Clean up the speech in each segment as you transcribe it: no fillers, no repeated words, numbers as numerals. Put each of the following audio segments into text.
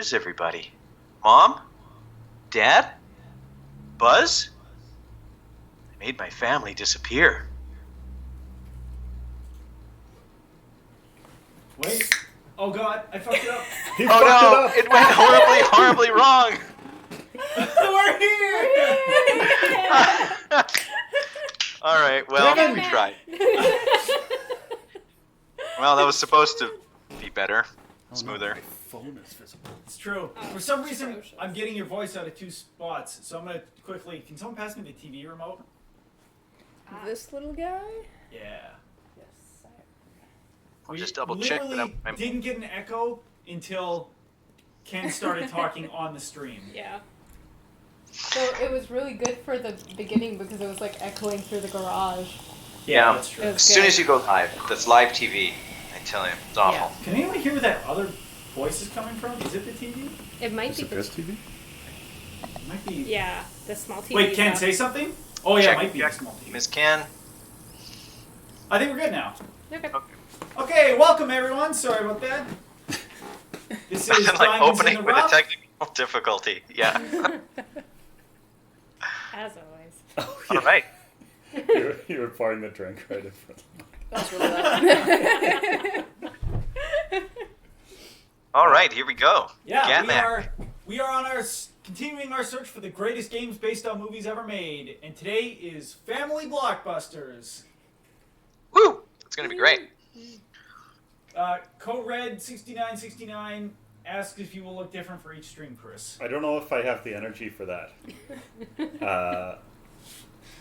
is everybody? Mom? Dad? Buzz? I made my family disappear. Wait. Oh god, I fucked it up. He Oh fucked no! it It went horribly wrong! We're here! Alright, well, Damn we it. tried. Well, that was supposed to be better. Smoother. My phone is visible. It's true. Oh, For some reason, atrocious. I'm getting your voice out of two spots, so I'm gonna quickly. Can someone pass me the TV remote? This little guy? Yeah. Yes. I'll just double check that literally I'm didn't get an echo until Ken started talking on the stream. Yeah. So it was really good for the beginning because it was like echoing through the garage. Yeah. That's true. It was As soon good. as you go live, that's live TV. I tell you, it's awful. Can anyone hear where that other voice is coming from? Is it the TV? It might Is be it the this TV? It might be. yeah, the small TV. Wait, Ken, stuff. say something? Oh yeah, Check, it might be check. the small TV. Miss Can. I think we're good now. Okay. Okay, welcome everyone. Sorry about that. This is like Diamonds in opening the with a Rough. technical difficulty. Yeah. As always. Oh, All right. You were pouring the drink right in front of me. That's really loud. All right. Here we go. Yeah, Gatman. we are on our continuing our search for the greatest games based on movies ever made, and today is Family Blockbusters. Woo! It's gonna be great. Co-Red 6969 asks if you will look different for each stream, Chris. I don't know if I have the energy for that.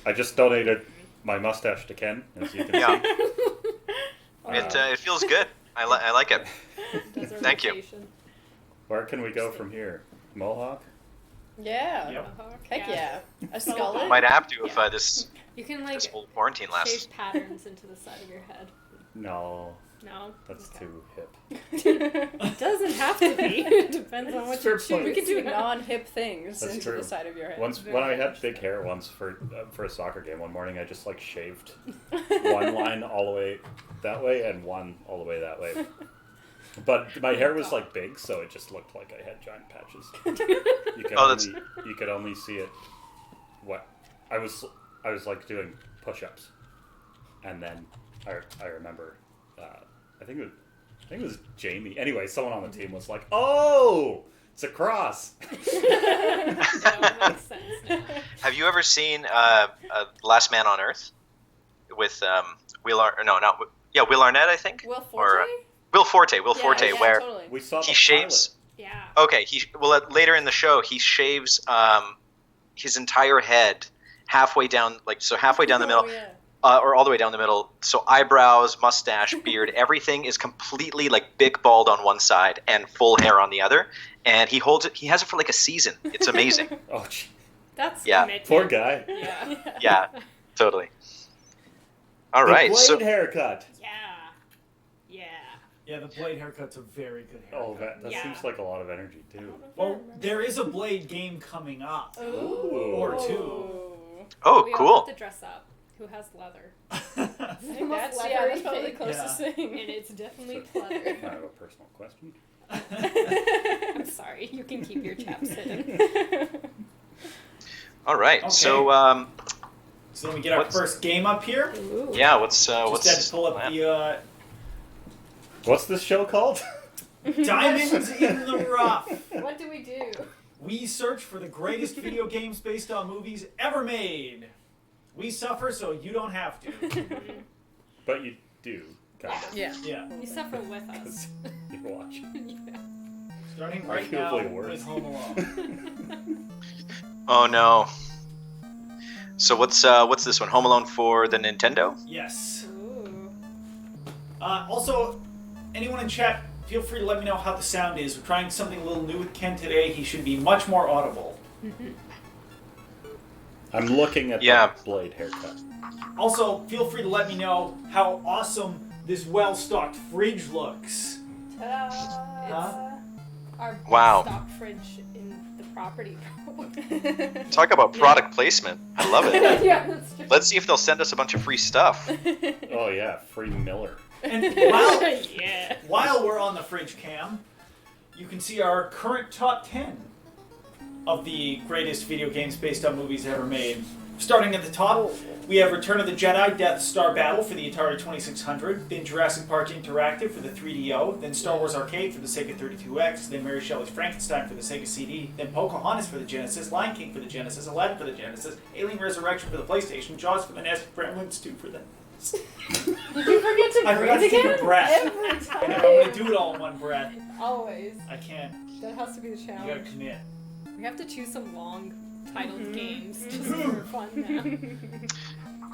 I just donated my mustache to Ken, as you can Yeah. see. It feels good. I like it. Does a Thank you. rotation. Where can we go from here? Mohawk? Yeah. Yep. Heck yeah. A skull? Might have to if this You can like whole quarantine lasts. shave patterns into the side of your head. No, No. that's Okay. too hip. It doesn't have to be. It depends on what you Fair choose. point. We could do non-hip things That's into true. the side of your head. Once Very when I had much big so. hair once for a soccer game one morning, I just like shaved one line all the way that way and one all the way that way. But my hair was like big, so it just looked like I had giant patches. You could Oh, that's- you could only see it. What I was like doing push-ups, and then I remember I think it was Jamie. Anyway, someone on the team was like, "Oh, it's a cross." That makes sense now. Have you ever seen Last Man on Earth with Will Arnett, I think. Will Forte? Or, Will Forte. Yeah, Where totally. We saw the he shaves. Yeah. Okay, later in the show he shaves his entire head halfway down, halfway down the middle, Oh, yeah. or all the way down the middle. So eyebrows, mustache, beard, everything is completely like big bald on one side and full hair on the other. And he holds it. He has it for like a season. It's amazing. Oh, gee. That's Yeah. commitment. Poor guy. Yeah. Yeah, totally. All The right, blade so Yeah. haircut. Yeah. Yeah, the blade haircut's a very good haircut. Oh, that Yeah. seems like a lot of energy too. Well, there is a Blade game coming up. Ooh. Or two. oh, We all cool. have to dress up. Who has leather? I think Most that's leathery probably the thing. closest And thing. it's definitely I pleather. have a personal question. I'm sorry. You can keep your chaps hidden. All right, Okay. so So then we get our What's- first game up here. Ooh. yeah, what's Just had to pull up plan? the What's this show called? Diamonds in the Rough. What do we do? We search for the greatest video games based on movies ever made. We suffer so you don't have to. But you do, kind of. Yeah. Yeah. You suffer with us. You watch. Yeah. Starting right now Arguably worse. with Home Alone. Oh no. So what's this one? Home Alone for the Nintendo? Yes. Ooh. Also, anyone in chat, feel free to let me know how the sound is. We're trying something a little new with Ken today. He should be much more audible. I'm looking at Yeah. the blade haircut. Also, feel free to let me know how awesome this well-stocked fridge looks. Ta-da! Huh? Our Wow. stock fridge in the property. Talk about product placement. I love it. Yeah, that's true. Let's see if they'll send us a bunch of free stuff. Oh yeah, free Miller. And Yeah. while we're on the fridge cam, you can see our current top 10 of the greatest video games based on movies ever made. Starting at the top, we have Return of the Jedi Death Star Battle for the Atari 2600, then Jurassic Park Interactive for the 3DO, then Star Wars Arcade for the Sega 32X, then Mary Shelley's Frankenstein for the Sega CD, then Pocahontas for the Genesis, Lion King for the Genesis, Aladdin for the Genesis, Alien Resurrection for the PlayStation, Jaws for the NES, Gremlins 2 for the... Did you forget to I forgot to take a breath. Every I time. know, I'm going to do it all in one breath. Always. I can't. That has to be the You gotta challenge. commit. We have to choose some long titled games just for fun now.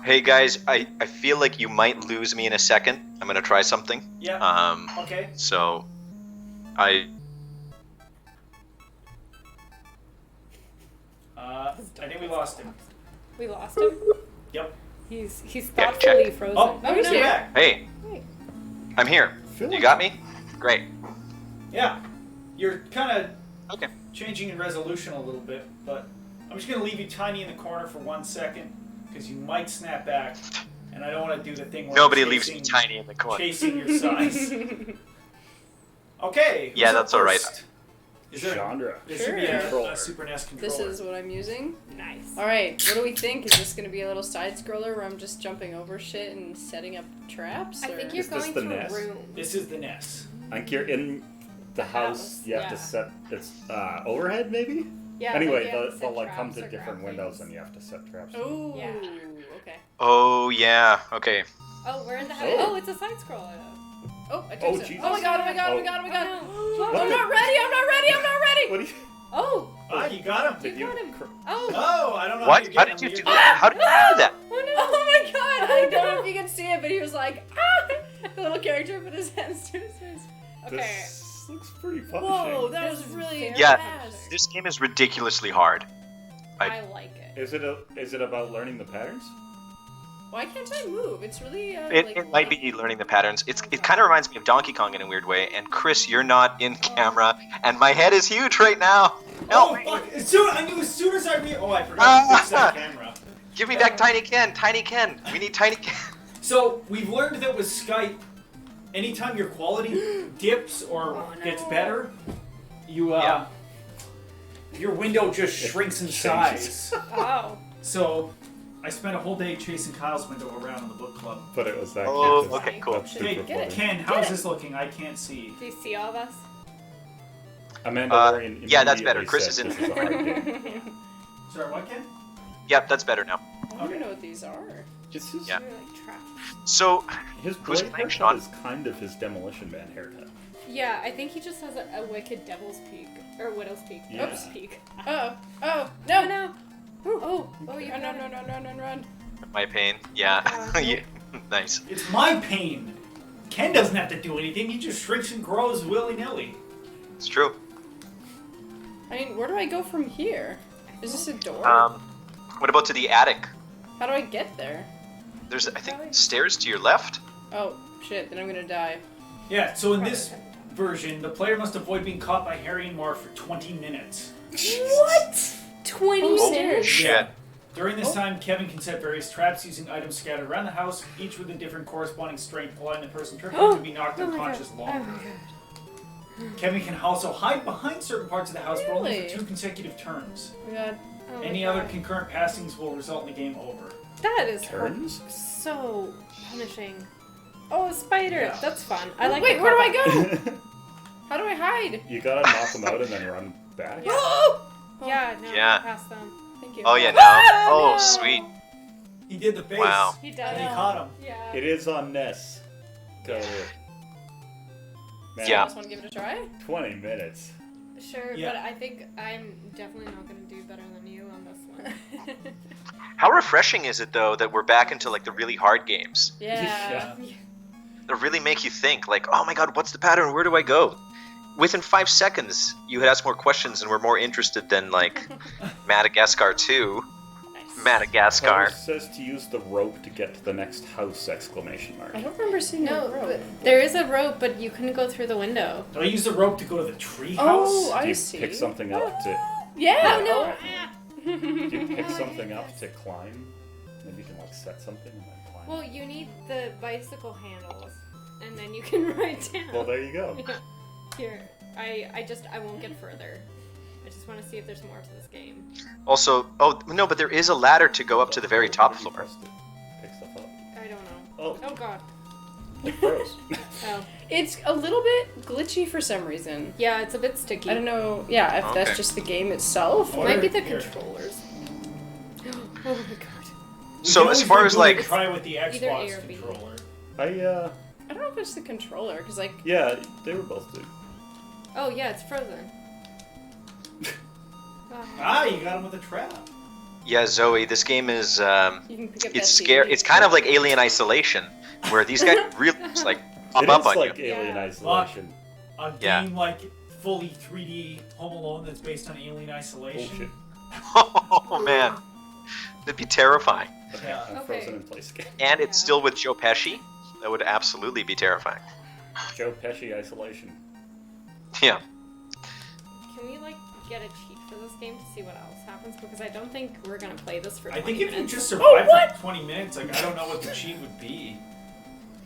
Hey guys, I feel like you might lose me in a second. I'm gonna try something. Yeah. Okay. So I I think we lost him. We lost him. Yep. He's Yeah, thoughtfully check. frozen. Oh, Oh, he's no. back. hey, Hey. I'm here. You got me? Great. Yeah. You're kind of Okay. changing in resolution a little bit, but I'm just going to leave you tiny in the corner for 1 second because you might snap back, and I don't want to do the thing where Nobody I'm leaves me tiny in the corner. chasing your size. Okay. Yeah, who's up that's all right. first? Is there, Chandra. there should be Sure. a Super NES controller. This is what I'm using. Nice. Alright, what do we think? Is this gonna be a little side scroller where I'm just jumping over shit and setting up traps? I or- think you're Is this going the to NES? a room. This is the NES. I think you're in the house. You have yeah. to set it's overhead maybe. Yeah. Anyway, like you have to they'll set like come traps to or different grab windows things. and you have to set traps. Oh, Yeah. okay. Oh yeah. Okay. Oh, we're in the house. Oh. Oh, it's a side scroller. Oh, I Oh, took it. Jesus. Oh my god, oh my god, oh my Oh. god, oh my god. Oh, What I'm the- not ready, I'm not ready, I'm not ready! What do you? Oh, Ah, you got him. Did you got him. Oh. Oh, I don't know What? how How you did you do get that? How did you do that? Oh no. Oh my god, I don't know if you can see it, but he was like, ah! The little character put his hands to his face. Okay. This looks pretty punishing. Whoa, that This was is really very Yeah. fast. This game is ridiculously hard. I like it. Is it about learning the patterns? Why can't I move? It's really, It might be learning the patterns. It kind of reminds me of Donkey Kong in a weird way. And Chris, you're not in camera, and my head is huge right now. Oh, Help! fuck. I knew as soon as I Oh, I forgot to fix that camera. Give me back Tiny Ken. Tiny Ken. We need Tiny Ken. So, we've learned that with Skype, anytime your quality dips or Oh, no. gets better, you, Yeah. your window just shrinks in changes. size. Oh. So, I spent a whole day chasing Kyle's window around in the book club. But it was that. Oh, cute. okay, cool. That's Hey, super get it. funny. Ken, how's this looking? I can't see. Do you see all of us? Amanda Yeah, that's better. immediately Chris said is in- this is a hard game. Sorry, what, Ken? Yep, that's better now. I don't know what these are. It's his, Yeah. You're like trapped. So, his Who's blade playing haircut Sean? is kind of his Demolition Man haircut. Yeah, I think he just has a wicked devil's peak. Or widow's peak. Yeah. Oops, peak. Oh, oh, No, no! no. Oh, you Run, run, run, run, run, run. my pain. Yeah. Oh, Yeah. Nice. It's my pain. Ken doesn't have to do anything. He just shrinks and grows willy-nilly. It's true. I mean, where do I go from here? Is this a door? What about to the attic? How do I get there? There's, I think, stairs to your left. Oh, shit, then I'm gonna die. Yeah, so in this version, the player must avoid being caught by Harry and Marv for 20 minutes. What? 20 Oh, stairs? shit. During this time, Kevin can set various traps using items scattered around the house, each with a different corresponding strength, allowing the person tripping to be knocked Oh my unconscious God. longer. Oh my god. Kevin can also hide behind certain parts of the house, but only Really? for 2 consecutive turns. Oh my god. Oh my Any god. other concurrent passings will result in the game over. That is Turns? so punishing. Oh, a spider. Yeah. That's fun. I like. Wait, the where do I callback. go? How do I hide? You gotta knock them out and then run back. Yeah. Oh! Yeah, no, Yeah. past them. Thank you. Oh yeah, no. Ah, Oh, no! sweet. He did the face. Wow. He does. And he caught him. Yeah. It is on NES. Go. Man, So Yeah. I just want to give it a try? 20 minutes. Sure, Yeah. but I think I'm definitely not going to do better than you on this one. How refreshing is it though that we're back into like the really hard games Yeah. that really make you think like, oh my god, what's the pattern? Where do I go? Within 5 seconds, you had asked more questions and were more interested than like Madagascar 2. Nice. Madagascar. It says to use the rope to get to the next house! Exclamation mark. I don't remember seeing No, a rope. but there is a rope, but you couldn't go through the window. Did I use the rope to go to the tree Oh, house? Do I you see. pick something up to? Yeah. Oh, no. Do you pick something up to climb? Maybe you can like set something and then climb. Well, you need the bicycle handles, and then you can ride down. Well, there you go. Here. I won't get further. I just want to see if there's more to this game. Also, oh no, but there is a ladder to go up to the very top Where do you floor. press to pick stuff up? I don't know. Oh, Oh god. it froze. Oh. It's a little bit glitchy for some reason. Yeah, it's a bit sticky. I don't know. Yeah, if Okay. that's just the game itself. Or- Might be the Here. controllers. Oh my god. So as far as like, try with the Either A Xbox or B. controller. I don't know if it's the controller, because like Yeah, they were both good. Oh yeah, it's frozen. Ah, you got him with a trap. yeah, Zoe, this game is you can pick up it's that scary. CD. It's kind of like Alien Isolation, where these guys really just like pop It up is on like you. Alien Yeah. Isolation. A Yeah. game like fully 3D Home Alone that's based on Alien Isolation. Bullshit. Oh man, that'd be terrifying. Okay, Yeah. I'm Okay. frozen in place again. And it's Yeah. still with Joe Pesci. That would absolutely be terrifying. Joe Pesci Isolation. Yeah. Can we like get a cheat for this game to see what else happens? Because I don't think we're gonna play this for I 20 think if you minutes. just survive what? for 20 minutes, like I don't know what the cheat would be.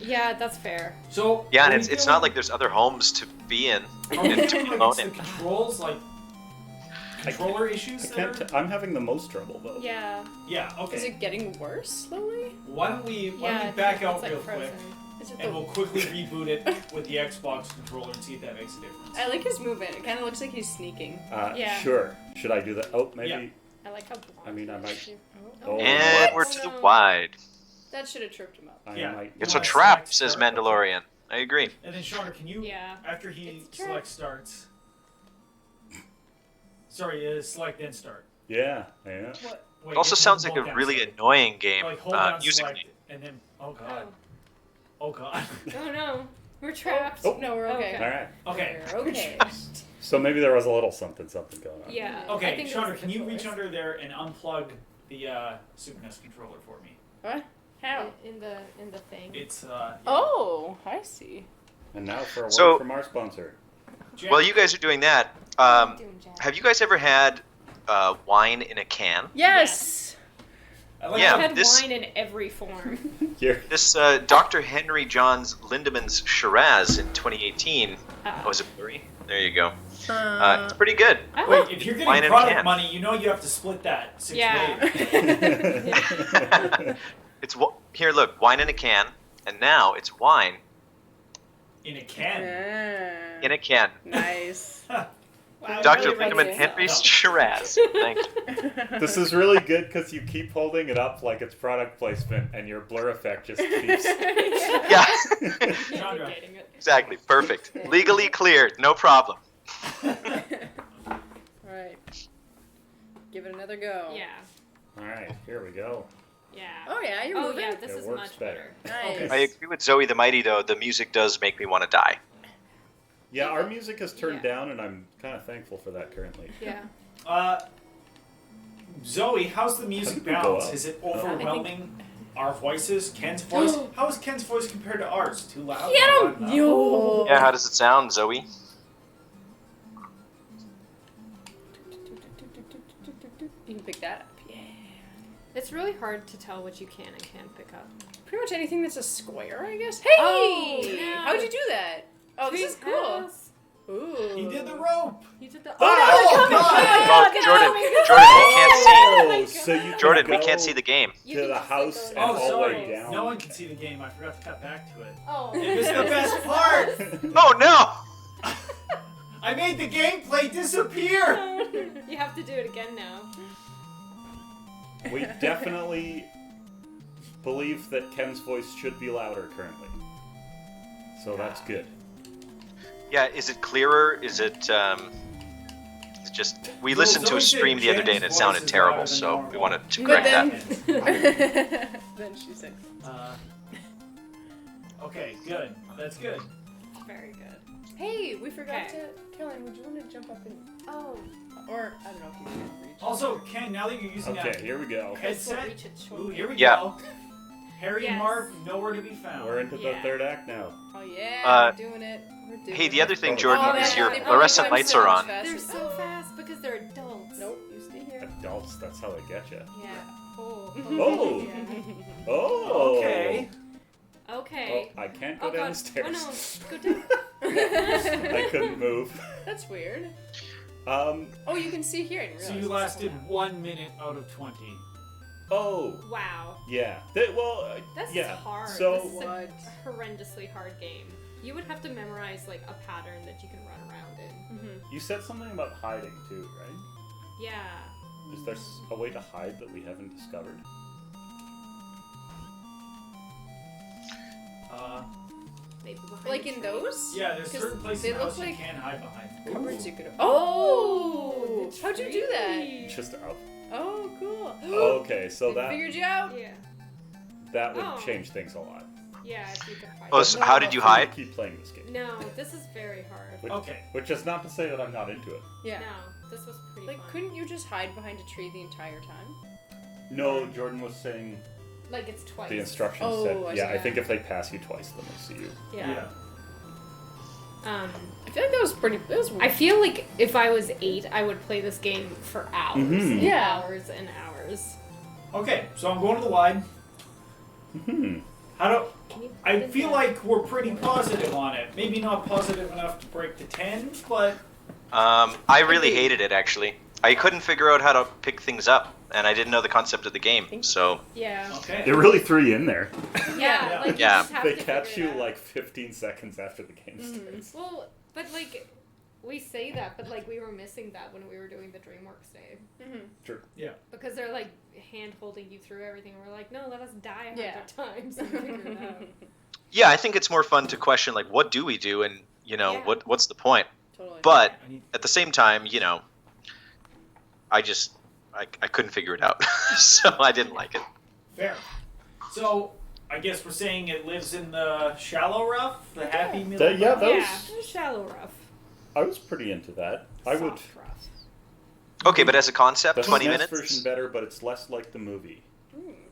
Yeah, that's fair. So Yeah, and are it's we not feeling- like there's other homes to be in. Are we and to feeling be like alone it's the in. controls, like controller issues? I That can't. are... I'm having the most trouble though. Yeah. Yeah. Okay. Is it getting worse slowly? Why don't we Yeah. back out it's like real frozen. quick Is it and the... we'll quickly reboot it with the Xbox controller and see if that makes a difference. I like his movement. It kind of looks like he's sneaking. Yeah. Sure. Should I do that? Oh, maybe. Yeah. I like how blonde I mean, I it might- is, too. Oh. And What? we're to the wide. That should have tripped him up. I Yeah. might. It's Yeah. a trap, Select says start. Mandalorian. I agree. And then Shauna, can you Yeah. after he It's a trap. select starts? Sorry, select then start. Yeah. Yeah. What? Wait, It also just sounds hold like a down really select. annoying game Like hold down musically. select and then oh Oh. god, oh god. Oh no. We're trapped. Oh. No, we're okay. All right. Okay. We're okay. So maybe there was a little something going on. Yeah. I Okay, think it was Chandra, the can you reach controllers. under there and unplug the Super NES controller for me? What? How? In the thing. It's Oh, I see. And now for a word So- from our sponsor. Jack, While you guys are doing that, I'm doing Jack. have you guys ever had wine in a can? Yes. I like Yeah, I've had this- wine in every form. Here. This Dr. Henry Johns Lindemann's Shiraz in 2018. Oh, is it blurry? There you go. It's pretty good. Oh. Wait, if you're Wine getting in a product can. money, you know you have to split that 6 Yeah. ways. It's here. Look, wine in a can, and now it's wine In a can. in a can. Nice. Wow, Dr. really Lindemann writes Henry's yourself. Shiraz. Thank you. This is really good because you keep holding it up like it's product placement, and your blur effect just keeps. Yeah, Chandra. Indicating it. exactly. Perfect. Legally cleared. No problem. Alright. Give it another go. Yeah. All right, here we go. Yeah. Oh yeah, you're Oh moving. yeah, this It is works much better. Nice. Okay. I agree with Zoe the Mighty, though. The music does make me want to die. Yeah, our music is turned Yeah. down, and I'm kind of thankful for that currently. Yeah. Zoe, how's the music How did we go balance? up? Is it Oh. overwhelming? Our voices, Ken's voice. How is Ken's voice compared to ours? Too loud? Get Not him! loud enough? Yo! Yeah, how does it sound, Zoe? You can pick that up. Yeah. It's really hard to tell what you can and can't pick up. Pretty much anything that's a square, I guess. Hey! Oh, no. How'd you do that? Oh, this is cool. Treehouse. Ooh. He did the rope. You did the. Oh, God. Oh, Jordan, Oh, we can't see. so you Jordan, can we can't go see the game. You to can the just, house like, and go Oh, all the sorry. way down. No one can see the game. I forgot to cut back to it. Oh. It was the best part. Oh no! I made the gameplay disappear. You have to do it again now. We definitely believe that Ken's voice should be louder currently. So that's good. Yeah, is it clearer? Is it it's just we listened to a stream the other day and it sounded terrible, so we wanted to But correct then, that. then she said, Okay, good. That's good. Very good. "Hey, we forgot Okay. to. Caroline, would you want to jump up and, Oh. or I don't know if you can reach." Also, Ken, now that you're using Okay, that here we go. This will headset, reach its ooh, shoulder. here we Yeah. go. Harry and Yes. Marv, nowhere to be found. We're into the Yeah. third act now. Oh yeah, Uh, we're doing it. We're doing Hey, it. the other thing, Oh, Jordan, oh, is yeah, your they fluorescent probably lights so are much on. faster. They're so fast because they're adults. Nope, you stay here. Adults, that's how they get you. Yeah. Oh. Oh! Yeah. Oh! Okay. Okay. Oh, I can't go Oh down god. the stairs. Oh no. Go down. I couldn't move. That's weird. Um. Oh, you can see here. I didn't So realize you it's lasted all 1 minute out of 20. Oh. Wow. Yeah. That's yeah. hard. So This is What? a horrendously hard game. You would have to memorize like a pattern that you can run around in. Mm-hmm. you said something about hiding too, right? Yeah. Is there a way to hide that we haven't discovered? Maybe behind Like the in tree. those? Yeah, there's 'Cause certain places they in the look house you like can hide behind. cupboards you could. Oh, Oh! the How'd you do that? tree. Just up. Oh, cool. Okay, so They that figured you out. Yeah. that would Oh. change things a lot. Yeah, if you could hide. Oh, so how did you hide? Keep playing this game. No, this is very hard. Which, Okay. Which is not to say that I'm not into it. Yeah. No, this was pretty Like, fun. couldn't you just hide behind a tree the entire time? No, Jordan was saying Like it's twice. the instructions Oh, said, I yeah, see. I think if they pass you twice, then they see you. Yeah. I feel like that was pretty. That was. I feel like if I was 8, I would play this game for hours. Mhm. And Yeah. Hours and hours. Okay, so I'm going to the wide. Hmm. How do Can you put I it feel down? like we're pretty positive on it. Maybe not positive enough to break the 10, but I really hated it actually. I couldn't figure out how to pick things up, and I didn't know the concept of the game. So Yeah. okay. It really threw you in there. Yeah. Like you Yeah. just have They to catch figure you it out. like 15 seconds after the game starts. Well, but like we say that, but like we were missing that when we were doing the DreamWorks day Mm-hmm. True. because they're like hand holding you through everything. We're like, no, let us die 100 Yeah. times and figure it out. yeah, I think it's more fun to question like what do we do, and Yeah. what's the point. Totally. But I need- at the same time, I couldn't figure it out, so I didn't like it. Fair. So I guess we're saying it lives in the shallow rough, the happy middle. Yeah, rough? that Yeah, was- it's shallow rough. I was pretty into that. I would. Soft rough. Okay, but as a concept, The 20 SNES minutes. version better, but it's less like the movie.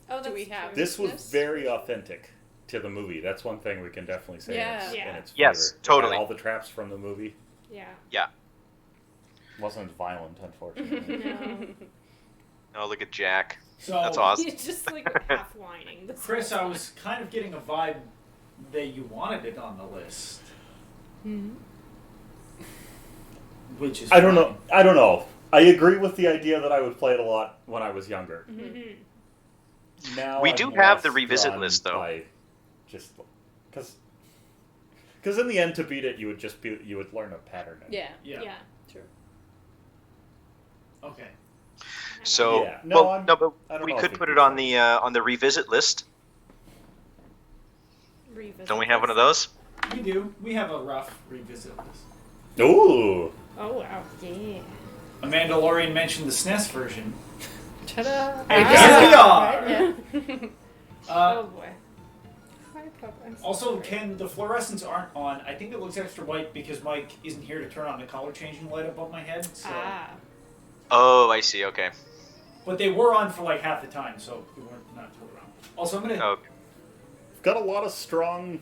Oh, Do we that's have true. This was SNES? very authentic to the movie. That's one thing we can definitely say Yeah. in its, Yeah. in its Yes, favor. It had totally. all the traps from the movie. Yeah. Wasn't violent, unfortunately. No. Oh, look at Jack. So That's awesome. He's just like half whining. this Chris, whole I time. was kind of getting a vibe that you wanted it on the list, which is I don't fine. know. I don't know. I agree with the idea that I would play it a lot when I was younger. Mhm. Now We I'm do have less the revisit drawn list, though. by just because in the end, to beat it, you would learn a pattern. Yeah. Yeah. Yeah. True. Okay. So, Yeah. No, well, I'm- no, but I don't we know if could we put could it on say. the revisit list. Revisit Don't we have this. one of those? We do. We have a rough revisit list. Ooh. Oh wow. Yeah. A Mandalorian mentioned the SNES version. Ta-da! And here we are. Yeah. Oh boy. Hi, Papa. I'm so Also, sorry. Ken, the fluorescents aren't on. I think it looks extra white because Mike isn't here to turn on the color changing light above my head. So. Ah. Oh, I see. Okay. But they were on for like half the time, so you weren't not totally wrong. Also, I'm gonna. Oh, Got a lot of strong.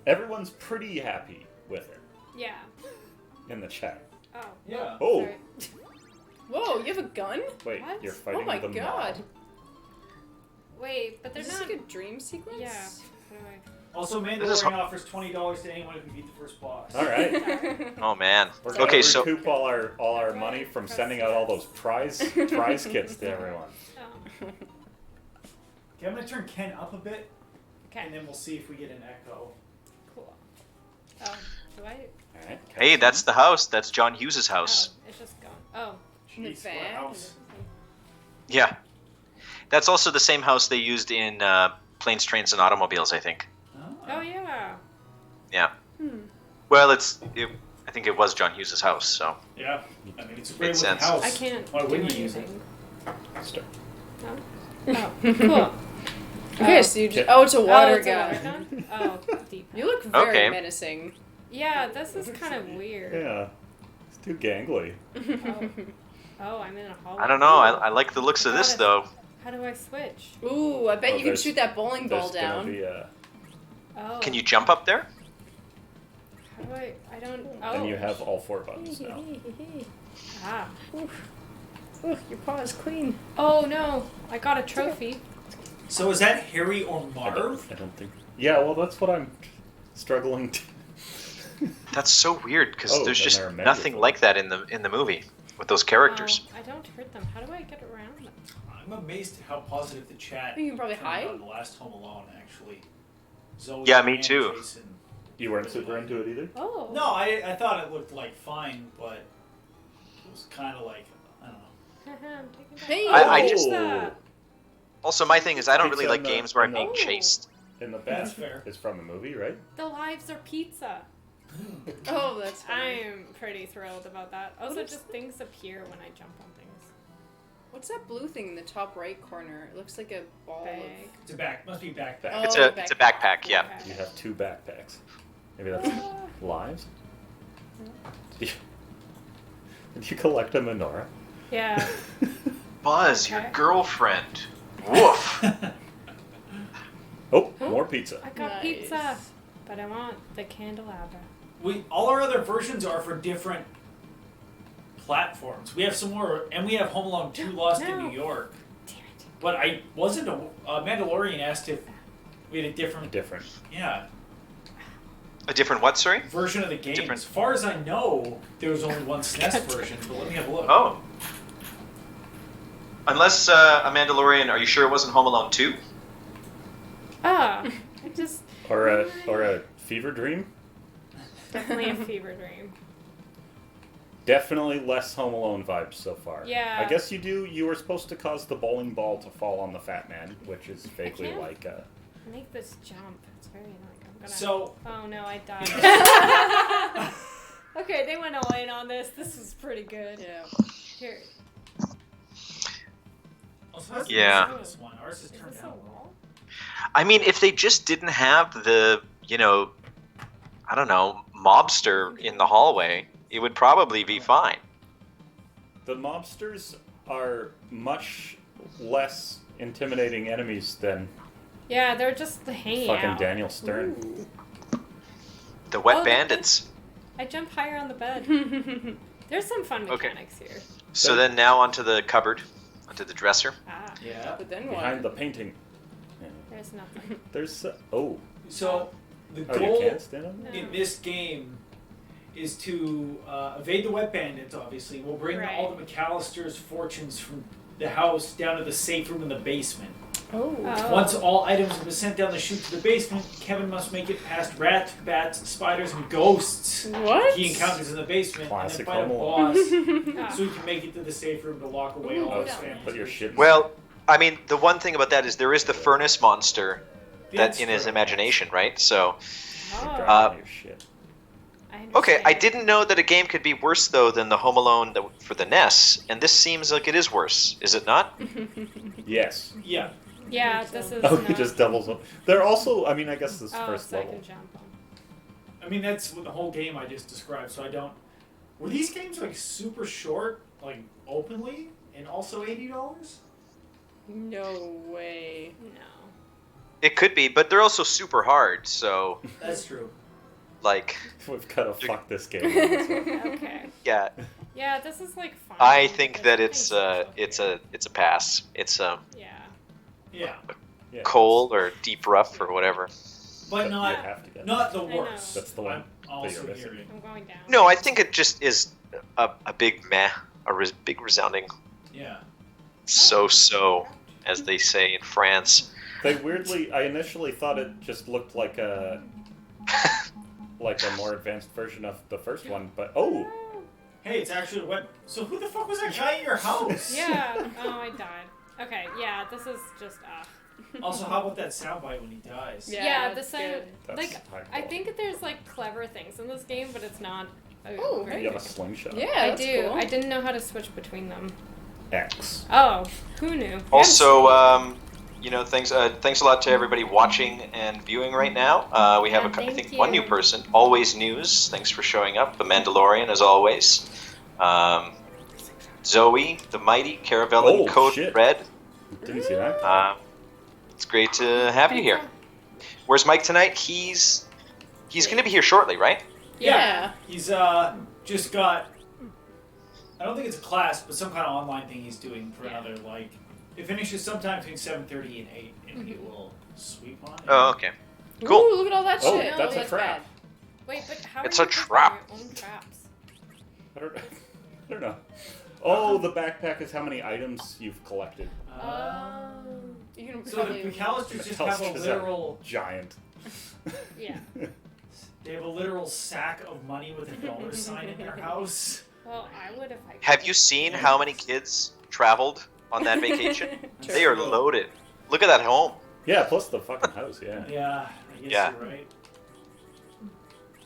Everyone's pretty happy with it Yeah. in the chat. Oh. Yeah. Oh, Sorry. Whoa, you have a gun? wait, What? you're Oh fighting my with a god. mob. Wait, but they're Is this not. like a dream sequence? Yeah. How do I? Also, This is Mandalorian offers $20 to anyone who can beat the first boss. All right. oh man. We're gonna Okay, so recoup all our money from sending out all those prize kits to everyone. Oh. Okay, I'm gonna turn Ken up a bit, and Okay. then we'll see if we get an echo. Cool. Do I? All right. hey, that's the house. That's John Hughes's house. Oh, it's just gone. Oh. In the Jeez, what van? house? Yeah. That's also the same house they used in Planes, Trains, and Automobiles, I think. Oh yeah. Yeah. Hmm. Well, I think it was John Hughes's house. So. Yeah. I mean, it's a great Makes looking sense. house. I can't. Why do wouldn't you use it? anything. Start. No. Oh. Cool. Okay, Oh. so you just. Oh, it's a water it's a gun. water gun? Oh, deep. You look very Okay. menacing. Yeah, this is kind of weird. Yeah. It's too gangly. Oh, I'm in a hallway. I don't know. I like the looks of this though. How do I switch? Ooh, I bet Oh, you can there's- shoot that bowling ball There's gonna down. be a, Oh. Can you jump up there? How do I? I don't. Oh. and you have all 4 buttons now. Ah. Ooh, your paw is clean. Oh no! I got a trophy. So is that Harry or I Marv? don't think. Yeah, well, that's what I'm struggling to. That's so weird because Oh, there's then just there are many nothing of them. like that in the movie with those characters. I don't hurt them. How do I get around them? I'm amazed at how positive the chat. You can probably turned hide. on the last Home Alone, actually. Zoe Yeah, me and too. Jason. You weren't super into it either? Oh. No, I thought it looked like fine, but it was kind of like I don't know. I'm taking that. Hey. I just- Pizza. Also, my thing is I don't really Pizza like in the- games where I'm in being the- chased. In the That's band fair. is from the movie, right? The lives are pizza. Oh, that's funny. I'm pretty thrilled about that. Also, just things appear when I jump on things. What's that blue thing in the top right corner? It looks like a ball Bag. It's a must be backpack. Oh, It's a backpack, yeah. You have 2 backpacks. Maybe that's lives? Did you collect a menorah? Yeah. Buzz, your Okay. girlfriend. Woof. Oh, more pizza. I got Nice. pizza, but I want the candelabra. All our other versions are for different platforms. We have some more, and we have Home Alone 2 Lost in No. New York. Damn it. But I wasn't Mandalorian asked if we had a different, Different. A different what, sorry? version of the game. Different. As far as I know, there was only one SNES version. But let me have a look. Oh. Unless a Mandalorian, are you sure it wasn't Home Alone 2? Ah, I just Or a fever dream? definitely a fever dream. Definitely less Home Alone vibes so far. Yeah. I guess you were supposed to cause the bowling ball to fall on the fat man, which is vaguely can't. like Make this jump. It's very annoying. I'm gonna. So Oh no, I died. Okay, they went all in on this. This is pretty good. Yeah. Here, also, how's the Yeah. music in this one? Ours is is turned this a down. wall? I mean, if they just didn't have the, I don't know, mobster in the hallway, it would probably be fine. the mobsters are much less intimidating enemies than Yeah, they're just hanging fucking out. Daniel Stern. Ooh. The wet Oh, bandits. I jump higher on the bed. There's some fun Okay. mechanics here. So then now onto the cupboard, onto the dresser. Ah, Yeah. But then Behind the what? painting. there's nothing. There's oh. So the Oh, goal you can't stand on No. in this game is to evade the wet bandits. Obviously, we'll bring Right. all the McAllister's fortunes from the house down to the safe room in the basement. Oh. Once all items have been sent down the chute to the basement, Kevin must make it past rats, bats, spiders, and ghosts What? he encounters in the basement, Classic and then fight a Home boss Ah. so he can make it to the safe room to lock away all Oh, his yeah. family. put your shit in Well, I mean, the one thing about that is there is the furnace monster That's in his true. imagination, right? So, Oh, Grab your shit. I okay, I understand. didn't know that a game could be worse, though, than the Home Alone for the NES, and this seems like it is worse, is it not? Yes. Yeah. Yeah, this is. Oh, not... it just doubles up. They're also, I mean, I guess this Oh, first so I level. can jump on. I mean, that's what the whole game I just described, so I don't... Were these games, like, super short, like, openly, and also $80? No way. No. It could be, but they're also super hard, so, That's true. like, We've got to fuck this game. That's what- Okay. yeah, Yeah, this is like fun. I think There's that it's nothing it's a pass. It's special here. Yeah. yeah. coal or deep rough or whatever. But You not have to get not the I know. worst. That's the one I'm that also you're missing. hearing. I'm going down. No, I think it just is a big meh, big resounding Yeah. so, as they say in France. They weirdly, I initially thought it just looked like a more advanced version of the first one, but oh, Hey, it's actually a web. So who the fuck was that guy in your house? Yeah. Oh, I died. Okay. Yeah, this is just Also, how about that soundbite when he dies? Yeah, the that's sound. good. that's Like, high I quality. think there's like clever things in this game, but it's not. Oh, very You have a good. slingshot. Yeah, I that's do. cool. I didn't know how to switch between them. X. Oh, who knew? Also, thanks a lot to everybody watching and viewing right now. We have Yeah, I thank think one new you. person. Always News. Thanks for showing up. The Mandalorian, as always. Zoe, the Mighty, Caravelli, Oh, Code shit. Red. Didn't see that. It's great to have you here. Where's Mike tonight? He's going to be here shortly, right? Yeah. He's just got. I don't think it's a class, but some kind of online thing he's doing for Yeah. another like It finishes sometime between 7:30 and 8, and we will sweep on it. Oh, okay. Cool. Ooh, look at all that Oh, shit. that's a bad. trap. Wait, but how It's are a you picking trap. your own traps? I don't know. Oh, the backpack is how many items you've collected. You can So the probably- McAllisters just have a McAllisters are literal. giant. Yeah. They have a literal sack of money with a dollar sign in their house. Well, I would if I could. Have you seen how many kids traveled on that vacation? They are loaded. Look at that home. Yeah, plus the fucking house. Yeah. Yeah, I guess Yeah. you're right.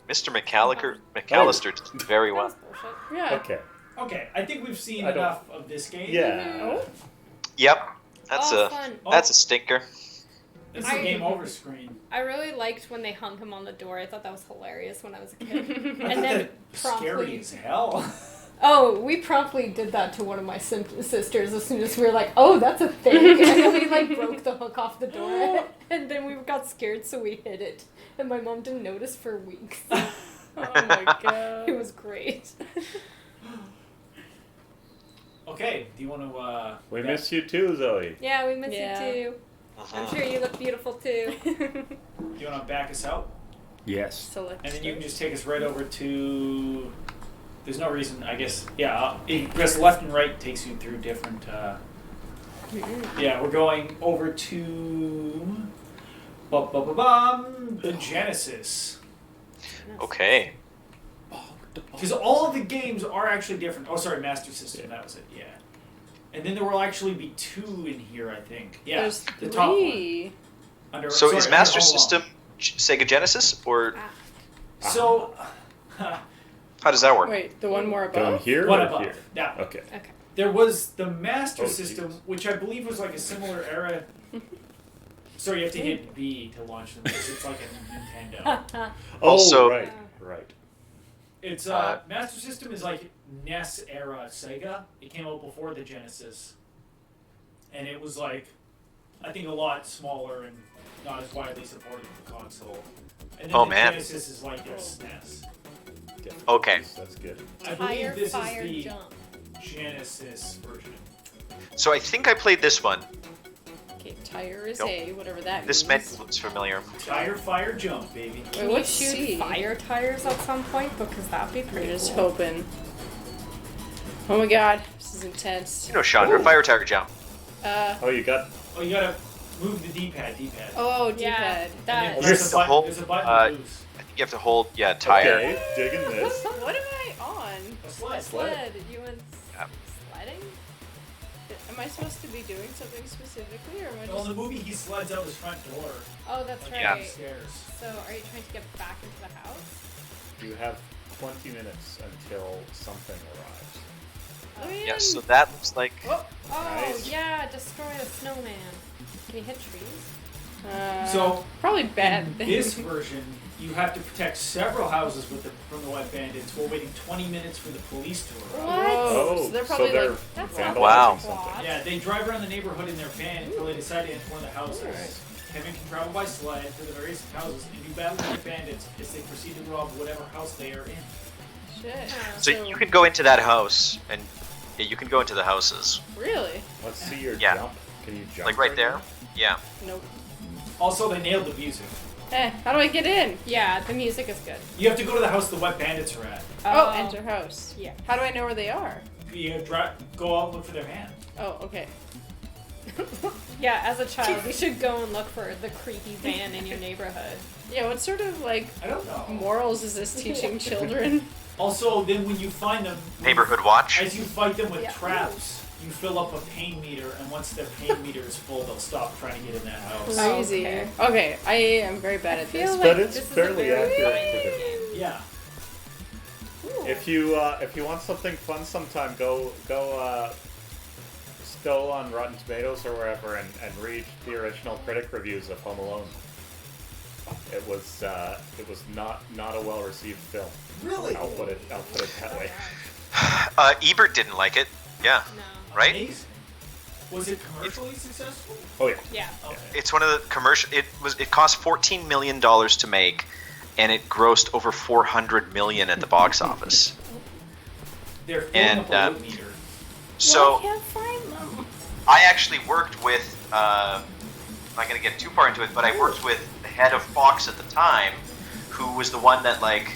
Mr. McAllister did very That well. was bullshit. Yeah. Okay. Okay, I think we've seen I don't- enough of this game. Yeah. Yep. That's Oh, a fun. that's a stinker. It's the I- game over screen. I really liked when they hung him on the door. I thought that was hilarious when I was a kid. I And thought then that scary as hell. Oh, we promptly did that to one of my sisters as soon as we were like, oh, that's a thing. And then we like broke the hook off the door. And then we got scared, so we hid it. And my mom didn't notice for weeks. Oh my god. It was great. Okay, do you want to? We miss you too, Zoe. Yeah, we miss Yeah. you too. I'm sure you look beautiful too. Do you want to back us out? Yes. Select And then you can stars. just take us right over to. There's no reason, I guess. Yeah, because left and right takes you through different. Yeah, we're going over to. The Genesis. Okay. Because all of the games are actually different. Oh, sorry, Master System. That was it. Yeah. And then there will actually be 2 in here, I think. Yeah, There's the top one. 3. Under, So sorry, is under Master Home Alone. System Sega Genesis or So. how does that work? Wait, the one more Going above? here One or above. here? Yeah. Okay. Okay. There was the Master Oh, System, Jesus. which I believe was like a similar era. Sorry, you have to hit B to launch them. It's like a Nintendo. Also- Oh, right. Right. It's Master System is like NES era Sega. It came out before the Genesis, and it was like, I think a lot smaller and not as widely supported with the console. And then Oh, the man. Genesis is like their SNES. Okay. That's good. I Fire, believe this fire, is the jump. Genesis version. So I think I played this one. Okay, tire is Nope. A, whatever that This means. menu looks familiar. Tire, fire, jump, baby. Wait, Can you what's shoot C? fire tires at some point? Because that'd be We're pretty just cool. hoping. Oh my god, this is intense. You know, Chandra, fire target jump. Oh, you got. Oh, you gotta move the D-pad. Oh, Yeah, D-pad. that. And then You there's have a to button. hold, There's a button uh, to lose. I think you have to hold, tire. Okay, digging this. What am I on? A sled. Sled. You went Yeah. sledding? Am I supposed to be doing something specifically, or am I Well, in just... the movie, he sleds out his front door. Oh, that's right. Yeah. Upstairs. So, are you trying to get back into the house? You have 20 minutes until something arrives. Oh, yeah. Yes, so that looks like Oh, Oh, Nice. yeah, destroy a snowman. Can you hit trees? So, probably bad in things. this version, you have to protect several houses from the wet bandits while waiting 20 minutes for the police to arrive. What? Oh, So they're probably they're like, That's vandalizing Wow. something. Yeah, they drive around the neighborhood in their van until they decide to enter one of the houses. Alright. Kevin can travel by sled to the various houses and do battle with the bandits as they proceed to rob whatever house they are in. shit. so you can go into that house and you can go into the houses. Really? Let's see your Yeah. jump. Can you jump? Like right there? Yeah. Nope. Also, they nailed the music. How do I get in? Yeah, the music is good. You have to go to the house the wet bandits are at. Oh, enter house. Yeah. How do I know where they are? You go out and look for their van. Oh, okay. Yeah, as a child, you should go and look for the creepy van in your neighborhood. Yeah, what sort of, like, I don't know. morals is this teaching children? Also, then when you find them, Neighborhood watch. as you fight them with Yeah. traps, you fill up a pain meter, and once their pain meter is full, they'll stop trying to get in that house. Oh, Crazy. okay. Okay, I am very bad at feel this. like But it's this is a fairly very accurate fine to the- game. Yeah. If you want something fun sometime, go on Rotten Tomatoes or wherever and read the original critic reviews of Home Alone. It was not a well received film. Really? I'll put it that way. Ebert didn't like it. Yeah. No. Right? Amazing. Was it commercially successful? Oh yeah. Yeah. Okay. It's one of the commercial. It cost $14 million to make, and it grossed over $400 million at the box office. They're filling And, up a load meter. So I can't find them. I actually worked with. I'm not going to get too far into it, but I worked with the head of Fox at the time, who was the one that like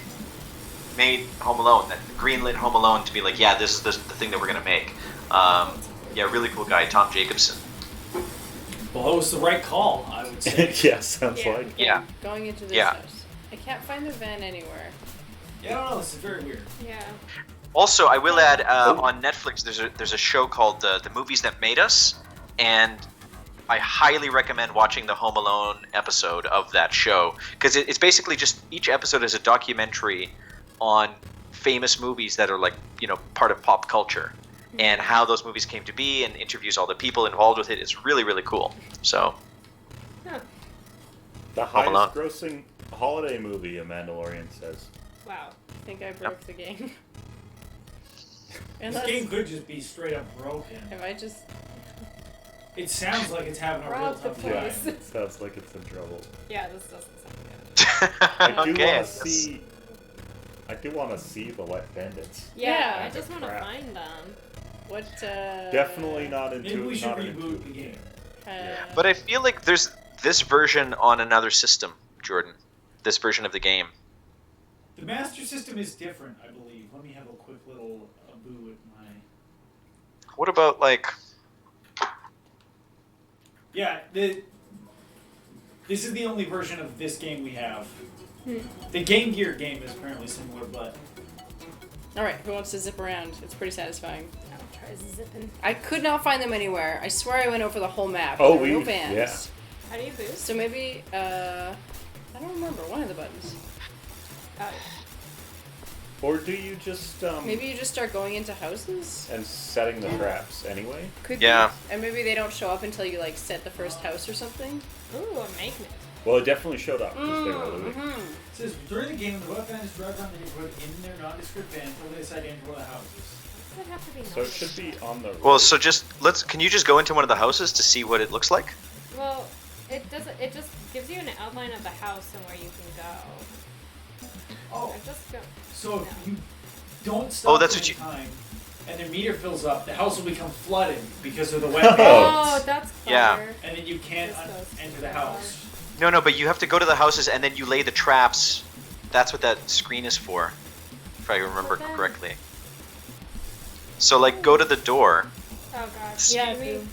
made Home Alone, that greenlit Home Alone to be like, yeah, this is the thing that we're going to make. Yeah, really cool guy, Tom Jacobson. Well, it was the right call, I would say. Yeah, sounds Yeah. like. Yeah. Going into this Yeah. house. I can't find the van anywhere. Yeah, I don't know. This is very weird. Yeah. Also, I will add on Netflix. There's a show called The Movies That Made Us, and I highly recommend watching the Home Alone episode of that show because it's basically just each episode is a documentary on famous movies that are like part of pop culture and how those movies came to be, and interviews all the people involved with it. It's really really cool. So Huh. The Home Alone. highest grossing holiday movie, a Mandalorian says. Wow. I think I broke the game. This Unless, game could just be straight up broken. if I just... It sounds like it's having a real Rob the tough Yeah, time. place. it sounds like it's in trouble. Yeah, this doesn't sound good. I do okay. want to see. I do want to see the Wet Bandits. Yeah, Yeah. I just want to Crap. find them. What, Definitely not into. Maybe we should not into reboot the game. But I feel like there's this version on another system, Jordan. This version of the game. The Master System is different, I believe. Let me have a quick little boo at my... What about like? Yeah, this is the only version of this game we have. The Game Gear game is apparently similar, but... Alright, who wants to zip around? It's pretty satisfying. I'll try zipping. I could not find them anywhere. I swear I went over the whole map. Oh, There were no we- vans. yeah. How do you boost? So maybe, I don't remember, one of the buttons. Oh, Or do you just Maybe you just start going into houses? and setting the traps anyway? Could Yeah. be. And maybe they don't show up until you, like, set the first house or something? ooh, a magnet. Well, it definitely showed up because they were looting. Mm-hmm. It says, during the game, the web bandits drive around the neighborhood in their nondescript van until they decide to enter one of the houses. Does it have to be So it should be on the. Well, road. so can you just go into one of the houses to see what it looks like? Well, it doesn't. It just gives you an outline of the house and where you can go. Oh, I just go. so if you don't stop Oh, that's for what any you- time, and their meter fills up, the house will become flooded because of the wet Oh. bandits. Oh, that's Yeah. clever. And then you can't This goes enter too the house. No, but you have to go to the houses and then you lay the traps. That's what that screen is for, if I remember But then- correctly. So, like, go to the door. Oh gosh. Yeah, Maybe-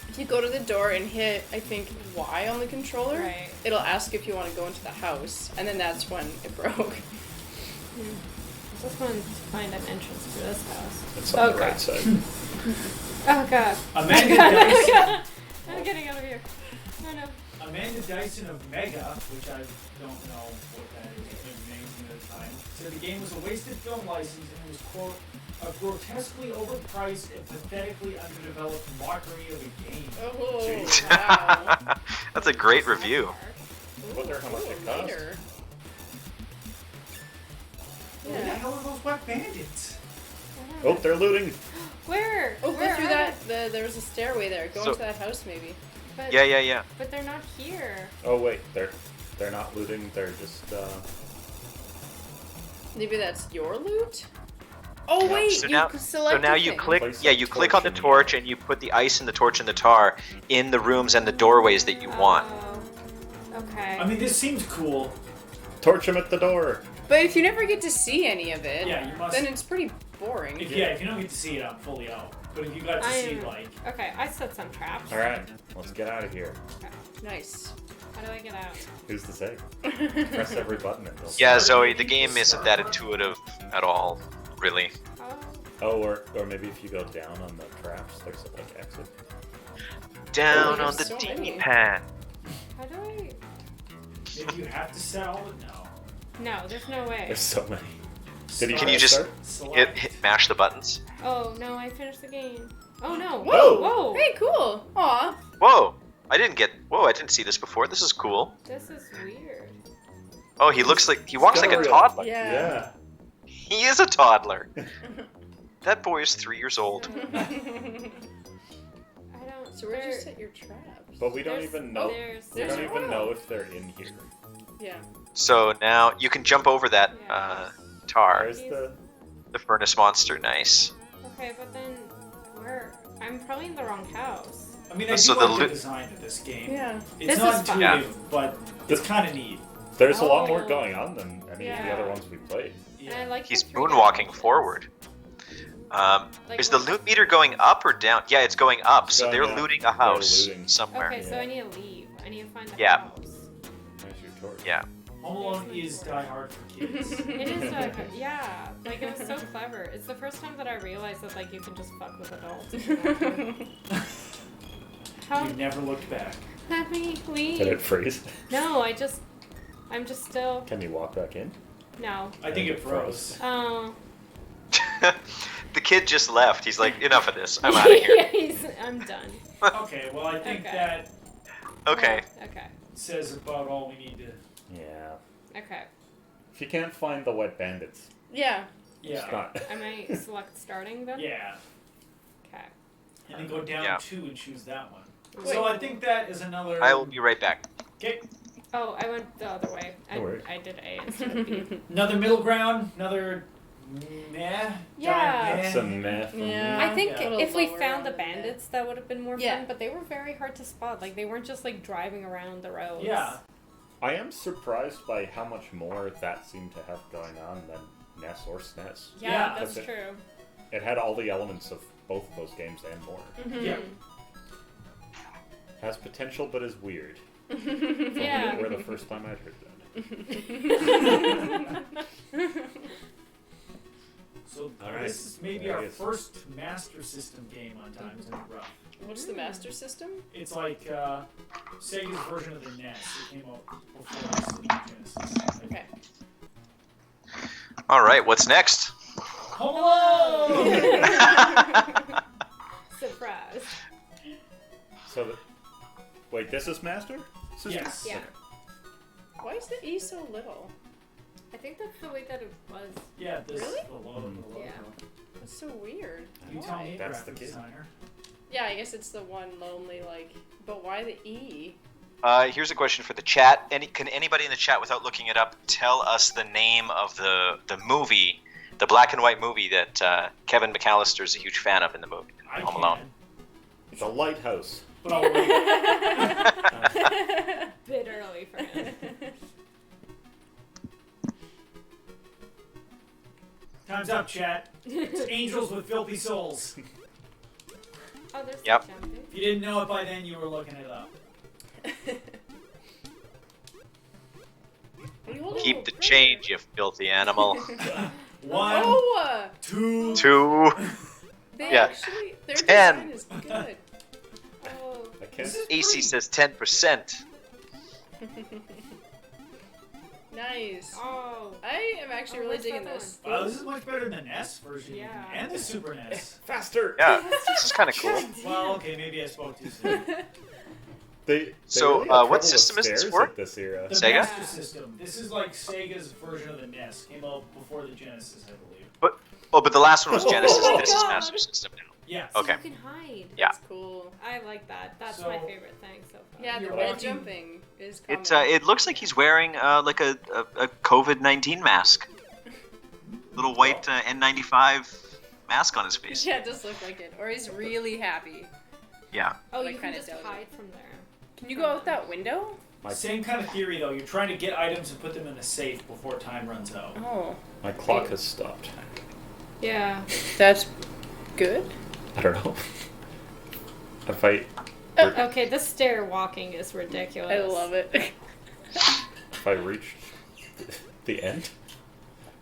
if you go to the door and hit, I think, Y on the controller, Right. it'll ask if you want to go into the house, and then that's when it broke. I just want to find an entrance to this house. It's on the Okay. right side. Oh god. Amanda God, Dyson, I'm getting out of here. No, no. Amanda Dyson of Mega, which I don't know what that is, I've been amazing at the time, said the game was a wasted film license and was, quote, a grotesquely overpriced and pathetically underdeveloped mockery of a game. Oh, Jeez. wow. That's a great review. I wonder how much it cost. Later. Where the Yeah. hell are those wet bandits? Oh, they're looting. Where? Oh, Where go through are that. There's a stairway there. Go So- into that house, maybe. they? But, Yeah. But they're not here. Oh wait, they're not looting. They're just. Maybe that's your loot? Oh, Yeah. wait, So you now- select So now a you thing. click. Place Yeah, the you click torch on the in the torch area. and you put the ice and the torch and the tar in the rooms and the doorways that you want. Oh. Okay. I mean, this seems cool. Torch him at the door. But if you never get to see any of it, Yeah, you must- then it's pretty boring. If you don't get to see it, I'm fully out. But if you got to see, like, Okay, I set some traps. All right, let's get out of here. Nice. How do I get out? Who's to say? Press every button and they'll. Yeah, Zoe, the game isn't that intuitive at all, really. Oh. Oh, or maybe if you go down on the traps, there's a like exit. Down there's on the so many. D-pad. How do I? maybe you have to set all it now. No, there's no way. There's so many. Did you Can you press just- start? Mash the buttons. Oh no, I finished the game. Oh no. Whoa! Whoa! Hey, cool. Aw. Whoa! I didn't see this before. This is cool. This is weird. Oh, he looks like he walks like a Scary. toddler. Yeah. Yeah. He is a toddler. That boy is 3 years old. I don't. So where'd you there- set your traps? But we don't there's- even know. There's, We there's don't a even row. know if they're in here. Yeah. So now you can jump over that tar. Where's the? The furnace monster. Nice. Okay, but then where? I'm probably in the wrong house. I mean, I do So the like the loot- design of this game. Yeah. It's This not is fun. intuitive, but it's kind of neat. There's a lot more Oh. going on than any of the Yeah. other ones we played. And I like He's the 3D moonwalking options. forward. Like Is the what- loot meter going up or down? Yeah, it's going up. So Going they're up. looting a They're house looting. somewhere. Okay, so Yeah. I need to leave. I need to find the Yeah. house. There's your torch. Yeah. Home Alone is Die Hard for kids. It is yeah, like it was so clever. It's the first time that I realized that like you can just fuck with adults. if you want to. How? You never looked back. Let me leave. Did it freeze? No, I'm just still. Can you walk back in? No. I think it froze. Oh. The kid just left. He's like, enough of this. I'm out of here. I'm done. Okay, well, I think Okay. that Okay. Well, okay. says about all we need to. Yeah. Okay. If you can't find the wet bandits, Yeah. it's Yeah. not. Am I select starting then? Yeah. Okay. And then go down Yeah. 2 and choose that one. Wait. So I think that is another. I will be right back. Okay. Oh, I went the other way. No worries. I did A instead of B. Another middle ground. Another. Meh. Yeah. Giant It's meh. a meh for Yeah. I think Yeah. if we Lower found the on the map. bandits, that would have been more Yeah. fun. But they were very hard to spot. Like they weren't just like driving around the roads. Yeah. I am surprised by how much more that seemed to have going on than NES or SNES. Yeah, Yeah. that's That's it. true. It had all the elements of both of those games and more. Mhm. Yeah. Has potential, but is weird. For Yeah. me, were the first time I'd heard that. So Alright. this is maybe There our it is. first Master System game on Times in a Rough. What's the Master System? It's like Sega's version of the NES. It came out before the Genesis. Okay. All right. What's next? Home Alone! Surprise. So, wait, this is Master System? Yes. Yeah. Why is the E so little? I think that's the way that it was. Yeah, this Really? the logo. The logo. Yeah. That's so weird. You tell me, That's the graphic kid. designer. Yeah, I guess it's the one lonely, like, but why the E? Here's a question for the chat. Can anybody in the chat, without looking it up, tell us the name of the movie, the black and white movie that Kevin McAllister is a huge fan of in the movie, I Home can, Alone? The Lighthouse. but I'll wait. Bit early for him. Time's up, chat. It's Angels with Filthy Souls. Oh, there's Yep. the jumping. If you didn't know it by then, you were looking it up. What are you holding? Keep the change, you filthy animal. 1, Oh! 2. 2. They Yeah. actually, their 10. design is good. Oh. I can't. This is AC pretty- says 10%. Nice. Oh. I am actually Oh, really where's digging that this. Wow, this is much better than the NES version Yeah. and the Super NES. Faster! Yeah, this is kind of cool. Well, okay, maybe I spoke too soon. They So, really had what trouble with system is this stairs for? at this era. The Sega? Master System. This is like Sega's version of the NES. Came out before the Genesis, I believe. Oh, but the last one was Genesis. Oh, This is God. Master System now. Yeah. So Okay. you can hide. Yeah. That's cool. I like that. That's So- my favorite thing so far. Yeah, the You're red walking- jumping is common. It looks like he's wearing like a COVID-19 mask. Little white N95 mask on his face. Yeah, it does look like it. Or he's really happy. Yeah. Oh, But I you can kinda just doubt it. hide from there. Can you go out that window? My, Same kind of theory, though. You're trying to get items and put them in a safe before time runs out. Oh. my clock has stopped. Yeah. That's good. I don't know. If I Okay, this stair walking is ridiculous. I love it. if I reach the end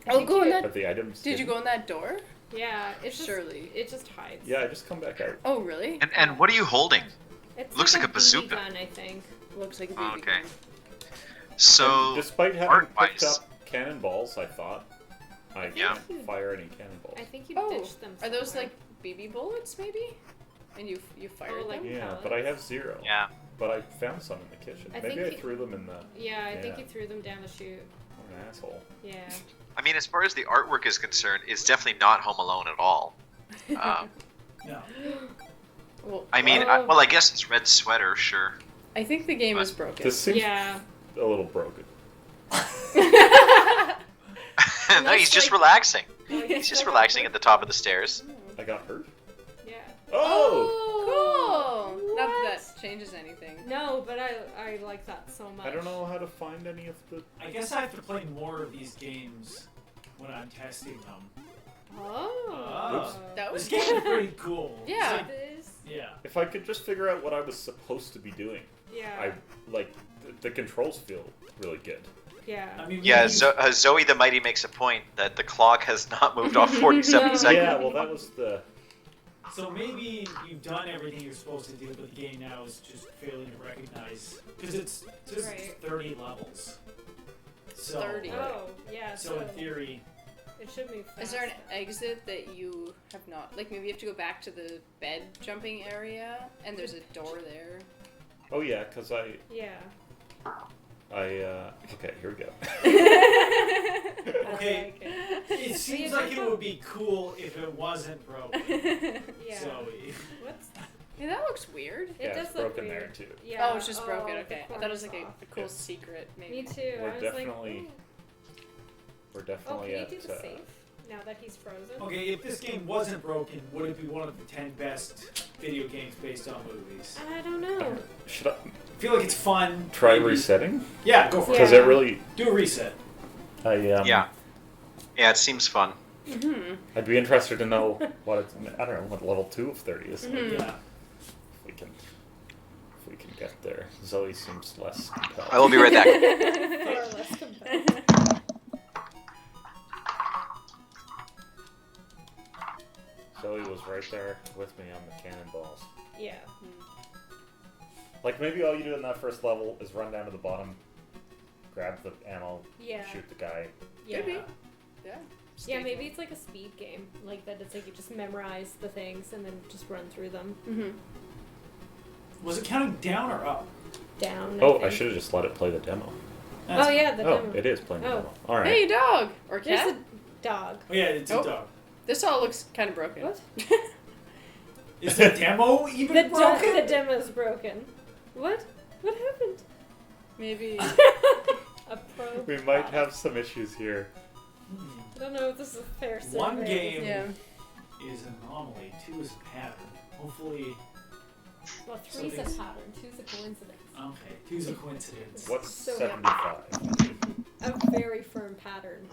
Oh, go in that. of the items. Did you go in that door? Yeah, it's just, Surely. it just hides. Yeah, I just come back out. Oh, really? And what are you holding? It's Looks like a BB bazooka. gun, I think. Looks like a Oh, BB okay. gun. So, And despite having art-wise- picked up cannonballs, I thought I Yeah. couldn't fire any cannonballs. I think you Oh, ditched them. are those somewhere. like BB bullets, maybe? And you fired like- them? Yeah, but I have 0. yeah. But I found some in the kitchen. I Maybe think I you- threw them in the. Yeah, I think Yeah. you threw them down the chute. What an asshole. Yeah. I mean, as far as the artwork is concerned, it's definitely not Home Alone at all. No. Well, I mean, Oh. well, I guess it's red sweater, sure. I think the game is broken. This seems Yeah. a little broken. No, he's just like- relaxing. Well, He's just still got relaxing hurt. at the top of the stairs. I got hurt. Yeah. Oh! Cool. Not that What? that changes anything. No, but I like that so much. I don't know how to find any of the... I guess I have to play more of these games when I'm testing them. Oh. Oops. That was This game is pretty cool. It's Yeah. like- It is. yeah. If I could just figure out what I was supposed to be doing, Yeah. the controls feel really good. Yeah. I mean, Yeah, maybe- Zoe the Mighty makes a point that the clock has not moved off 47 No. seconds. Yeah, well, that was the... So maybe you've done everything you're supposed to do, but the game now is just failing to recognize because it's just Right. 30 levels. So, 30. Oh, yeah. So in theory, it should move fast. Is there an exit that you have not? Like maybe you have to go back to the bed jumping area, and there's a door there. Oh, yeah, because Yeah. okay, here we go. Okay. I like it seems like it would be cool if it wasn't broken. it. Yeah. Zoe. What's Yeah, that looks weird. it Yeah, does it's look broken weird. there, too. Yeah. Oh, it's just broken. the Okay, I thought it was like corner's a off. cool secret. Maybe. Me too. We're I was definitely- like, We're oh, definitely can you at... do the save now that he's frozen? Okay, if this game wasn't broken, would it be one of the 10 best video games based on movies? I don't know. Should I I feel like it's fun. try maybe- resetting? Yeah, go for Because it. it really... Do a reset. Yeah, Yeah, it seems fun. I'd be interested to know what it's... I don't know what level 2 of 30 is. Yeah. If we can get there. Zoe seems less compelled. I will be right back. Far less competitive. Zoe was right there with me on the cannonballs. Yeah. Like, maybe all you do in that first level is run down to the bottom, grab the ammo, Yeah. shoot the guy. Yeah. Maybe. Yeah. Yeah, maybe it's like a speed game, like that. It's like you just memorize the things and then just run through them. Was it counting down or up? Down. Oh, I think. should have just let it play the demo. That's- Oh yeah, the Oh, demo. it is playing the Oh. demo. Alright. Hey, dog or There's cat. a dog. Oh yeah, it's Oh. a dog. This all looks kind of broken. What? Is the demo even The broken? demo's broken. What? What happened? Maybe. A pro. We might have some issues here. I don't know if this is a fair survey. One game Yeah. is anomaly, 2 is a pattern. Hopefully, Well, So 3's a these- pattern, 2's a coincidence. okay, 2's a coincidence. What's So 75? A very firm pattern.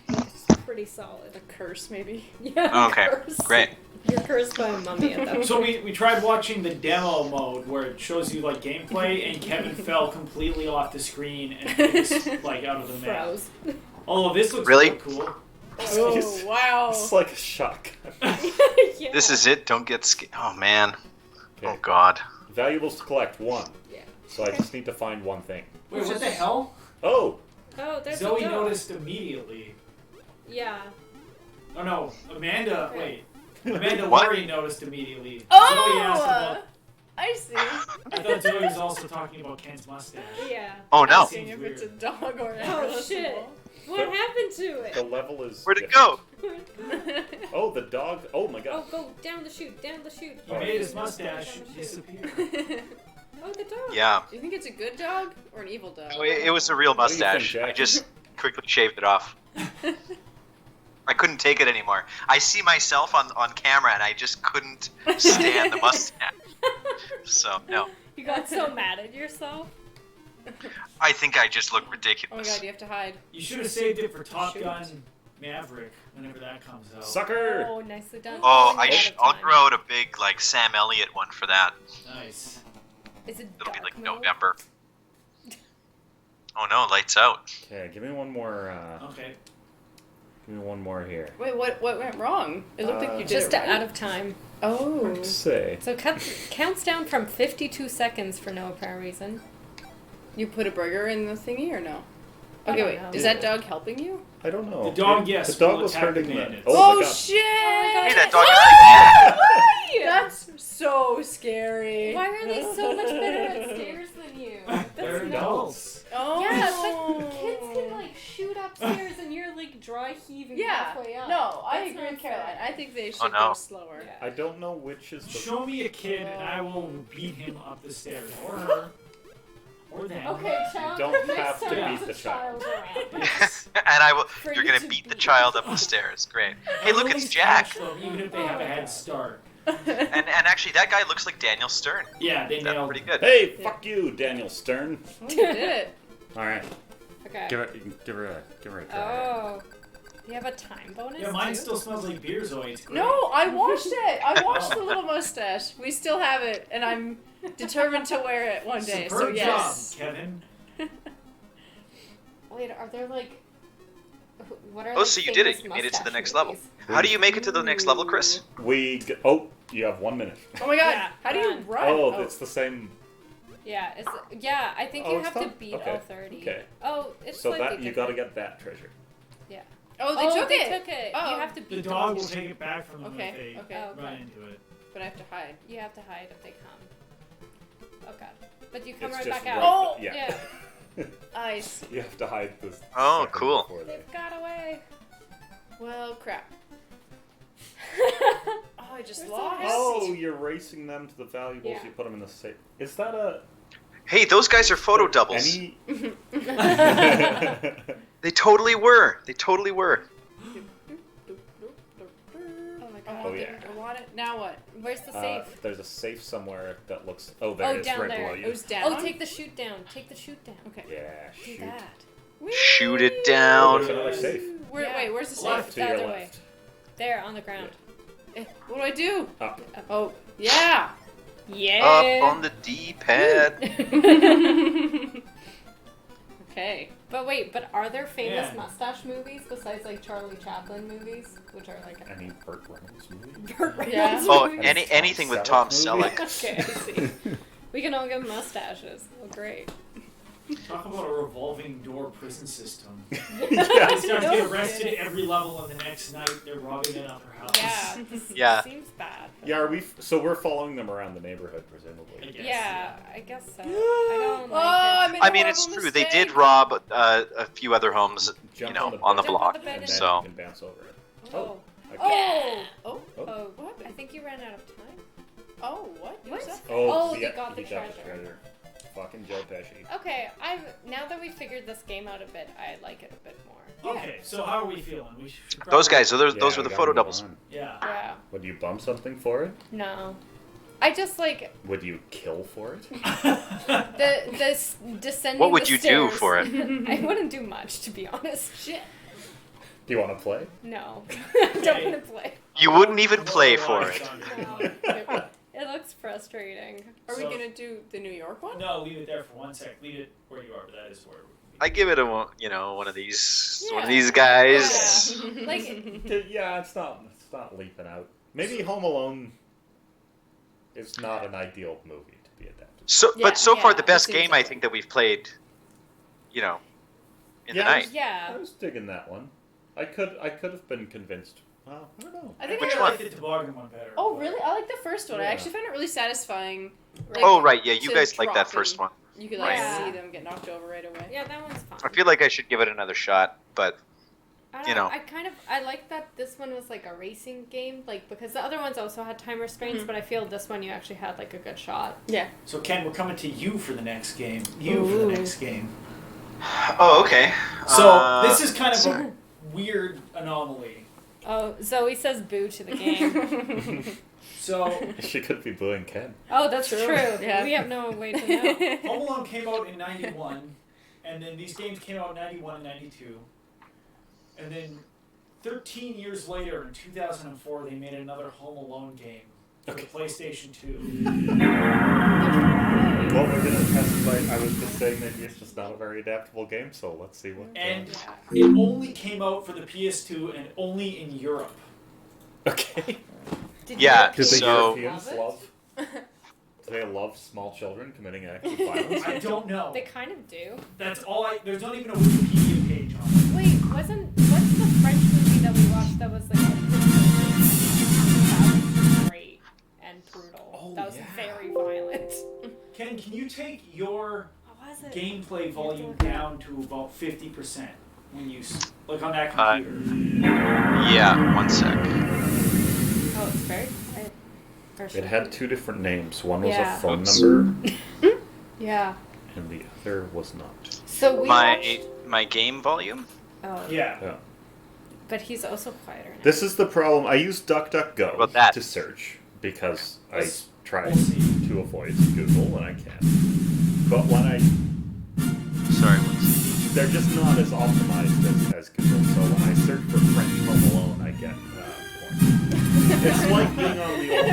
It's pretty solid. A curse, maybe. Yeah. Okay, curse. great. You're cursed by a mummy at that point. So we tried watching the demo mode where it shows you like gameplay, and Kevin fell completely off the screen and finished like out of the map. Froze. Oh, this looks Really? real cool. Oh wow. It's like a shock. Yeah. This is it. Don't get scared. Oh man. Okay. Oh god. Valuables to collect, 1. Yeah. So I just need to find one thing. Wait, what the hell? Oh! Oh, there's Zoe a dog. noticed immediately. Yeah. Oh no, Amanda. Okay. Wait, Amanda What? Laurie noticed immediately. Zoe asked Oh, about. I see. I thought Zoe was also talking about Ken's mustache. Yeah. Oh no. Asking if it's a dog or a Oh shit. What happened to The it? level is... Where'd it go? Oh, the dog. Oh my Oh, god. go down the chute, down the chute. He made his mustache disappear. Oh, the dog. Yeah. Do you think it's a good dog or an evil dog? Oh, it was a real What do you think, mustache. Jack? I just quickly shaved it off. I couldn't take it anymore. I see myself on camera and I just couldn't stand the mustache. So, no. You got so mad at yourself. I think I just look Oh my ridiculous. god, you have to hide. You should have saved it for Top Shoot. Gun Maverick whenever that comes out. Sucker! Oh, nicely done. Oh, Running out of I'll time. grow out a big, like, Sam Elliott one for that. Nice. Is it It'll be dark like mode? November. Oh no, lights out. Okay, give me one more, Okay. give me one more here. Wait, what went wrong? It looked like you did Just it right. out of time. Oh. Let's say. So counts down from 52 seconds for no apparent reason. You put a burger in the thingy or no? I Okay, don't wait. know. Is that dog helping you? I don't know. The dog, yes, The dog will was attack hurting the the... bandits. Oh, my god. shit! Hey, that dog That's so scary. Why are they so much better at stairs than you? They're That's adults. Oh. Yeah, but kids can like shoot upstairs and you're like dry heaving Yeah. halfway up. No, I That's agree not with Caroline. fair. I think they should Oh, no. go slower. I don't know which is the... Show me a kid and I will beat him up the stairs. Or her. Or them. Okay, child. don't next have to time beat there's the a child. around. And I will. For You're you gonna to beat the beat. child up the stairs. Great. Hey, I'll look, at it's least Jack. catch them, even if they have a head start. And actually, that guy looks like Daniel Stern. Yeah, they That's nailed pretty it. good. Hey, fuck you, Daniel Stern. Oh, you did it. All right, Okay. give her a try. Oh. You have a time bonus? Yeah, mine too? still smells like beer, Zoe. It's great. No, I washed it. I washed the little mustache. We still have it, and I'm determined to wear it one day. So Superb yes. job, Kevin. Wait, are there like. What are Oh, so you did it. famous You made it to the mustache next level. movies? How do you make it to the next level, Chris? You have 1 minute. Oh my god! Yeah, How do you run. run? Oh, it's the same. Yeah, I think Oh, you it's have to done? beat Okay, all 30. okay. Oh, it's So slightly that you got to different. get that treasure. Oh, they took it. Oh. You have to beat The them. dog will take it back from them Okay. if they Okay. Oh, run okay. into it. But I have to hide. You have to hide if they come. Oh god. But you come It's right just back out. Oh! yeah. Ice. You have to hide this. Oh, second cool. before they- They've got away. Well, crap. Oh, I just They're so lost. happy. Oh, you're racing them to the valuables. Yeah. You put them in the safe. Is that a Hey, those guys are photo doubles. any? They totally were. They totally were. Oh my I god. want Oh, it. yeah. I want it. Now what? Where's the safe? There's a safe somewhere that looks. Oh, there Oh, it is, down right there. below It you. was down. Oh, take the shoot down. Take the shoot down. Okay. Yeah, Do shoot. that. Shoot it Oh, down. there's another safe. Where? Yeah. Wait, where's the safe? Left to the your other way. left. There, on the ground. What do I do? Up. Oh, yeah. Yeah. Up on the D-pad. Okay. But wait, but are there famous Yeah. mustache movies besides like Charlie Chaplin movies, which are like Any Burt Reynolds movie? Burt Reynolds Yeah. Oh, movies? anything with Tom Tom Selleck Selleck. Okay, I see. We can all get mustaches. Oh, great. Talk about a revolving door prison system. Yeah. They start to No get arrested kidding. every level, and the next night they're robbing another house. Yeah, this Yeah. seems bad. Yeah, are we? So we're following them around the neighborhood, I presumably. guess, Yeah, I guess so. I don't Oh, like I it. made a I mean, it's horrible true. They mistake. did rob a few other homes, Jump on the bed Jump on block. the bed and and- then So you can bounce over it. Oh. Okay. Oh. Oh. Oh, What? I think you ran out of time. Oh. What? What? that? Oh, yeah, they got the he treasure. Fucking Joe Pesci. Okay, now that we figured this game out a bit, I like it a bit more. Okay, so how are we feeling? We should Those probably- guys, so those Yeah, were we the gotta photo move doubles. on. Yeah. Yeah. Would you bump something for it? No. I just like Would you kill for it? the descending. What would the you do stairs. for it? I wouldn't do much, to be honest. Shit. Do you want to play? No, I don't want to play. You wouldn't even I'm play gonna for watch it. No. It looks frustrating. Are we So- gonna do the New York one? No, leave it there for 1 sec. Leave it where you are, but that is where we I give it one of these Yeah. guys. Yeah. Like, Yeah, it's not leaping out. Maybe Home Alone is not an ideal movie to be adapted. So, Yeah, but so far yeah, the best it seems game I like think that we've played, in the Yeah, night. yeah. I was digging that one. I could have been convinced. Well, I don't know. I think Which I one? like the toboggan one better. Oh, but- really? I like the first one. I Yeah. actually found it really satisfying. Like, Oh right, yeah, you to guys like that drop first and one. You could like Right. see them get knocked over right away. Yeah, that one's fun. I feel like I should give it another shot, but I don't you know. I like that this one was like a racing game, like because the other ones also had time restraints, Mhm. but I feel this one you actually had like a good shot. Yeah. So Ken, we're coming to you for the next game. You for the Ooh. next game. oh okay. So this is kind of a weird anomaly. Oh, Zoe says boo to the game. So She could be booing Ken. Oh, that's True. true. Yeah. We have no way to know. Home Alone came out in '91, and then these games came out in '91 and '92, and then 13 years later, in 2004, they made another Home Alone game for Okay. the PlayStation 2. Well, we're gonna test by. I was just saying maybe it's just not a very adaptable game, so let's see what. And it only came out for the PS2 and only in Europe. Okay. Did Yeah, Do the So- Europeans love love? Do they love small children committing acts of violence? I don't know. They kind of do. That's all I. There's not even a Wikipedia page on it. Wait, what's the French movie that we watched that was like that was great and brutal. Oh, that was yeah. very violent. Ken, can you take your What was it? gameplay volume look it down to about 50% when you like on that Uh, computer? Yeah, 1 sec. Oh, it's very quiet. Or should It had two different names. One was Yeah. a phone Oops. number. Yeah. and the other was not. So we watched... My game volume. Oh. Yeah. Yeah. But he's also quieter now. This is the problem. I use What about DuckDuckGo that? to search because I Let's- tried we'll see. to avoid Google and I can't. But when I Sorry. they're just not as optimized as Google. So when I search for French Home Alone, I get porn. It's like being on the old.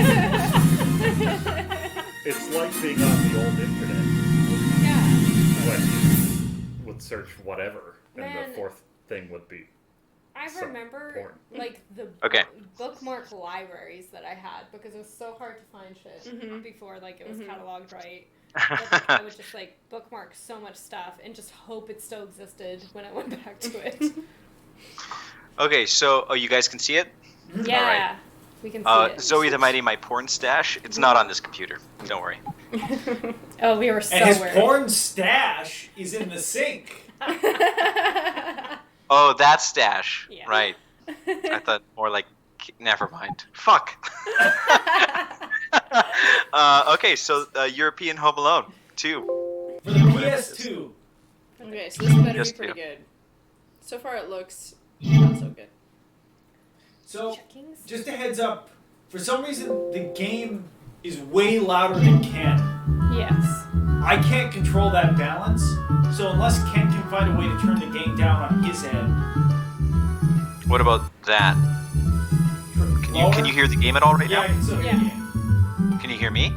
It's like being on the old internet. Yeah. When you would search whatever, and Man. the fourth thing would be. I Some remember porn. like the Okay. bookmark libraries that I had because it was so hard to find shit before like it was cataloged right. But, like, I would just like bookmark so much stuff and just hope it still existed when I went back to it. Okay, so you guys can see it. Yeah, Alright. we can see it. Zoe the Mighty, my porn stash. It's not on this computer. Don't worry. Oh, we were so And his worried. porn stash is in the sink. Oh, that stash. Yeah. Right. I thought more like. Never mind. Fuck. Okay, so European Home Alone 2. For the PS2. Okay, so this better Yes, be pretty yeah. good. So far it looks not so good. So, Checkings? just a heads up. For some reason, the game is way louder than Ken. Yes. I can't control that balance, so unless Ken can find a way to turn the game down on his end. What about that? Can you hear the game at all right Yeah, I now? can still hear the game. Can you hear me?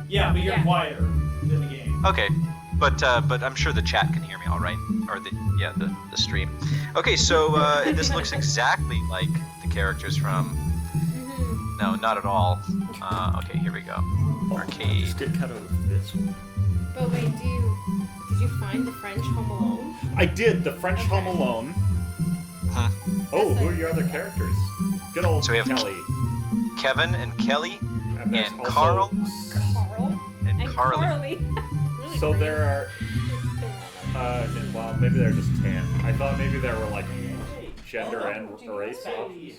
Yeah, but you're Yeah. quieter than the game. Okay, but I'm sure the chat can hear me all right, or the stream. Okay, so this looks exactly like the characters from. No, not at all. Okay, here we go. Arcade. Just get cut out of this one. But wait, did you find the French Home Alone? I did the French Okay. Home Alone. Huh. Oh, That's who it. are your other characters? Good old So we have Kelly. Kevin and Kelly there's and also- Carl Carl? and Carly. Really So pretty. there are. Well, maybe they're just tan. I thought maybe there were like gender and race options.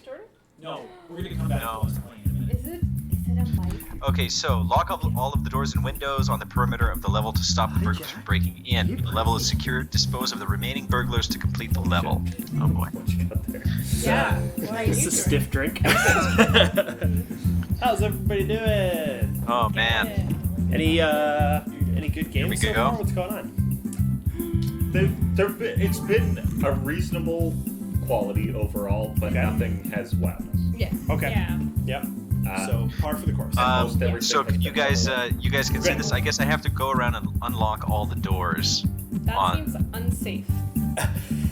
No, we're gonna come back No. to this point in a minute. Is it a mic? Okay, so lock up all of the doors and windows on the perimeter of the level to stop the burglars from breaking in. When the level is secured, dispose of the remaining burglars to complete the level. Oh boy. What you got there? Yeah. Why are you It's a doing stiff drink. How's everybody doing? Oh man. Any good games we so go. far? What's going on? It's been a reasonable quality overall, but nothing has wowed us. Yeah. Okay. Yeah. Yep. Uh, So par for the course. most everything So has can you been guys leveled. you guys can see this? I guess I have to go around and unlock all the doors. That On. seems unsafe.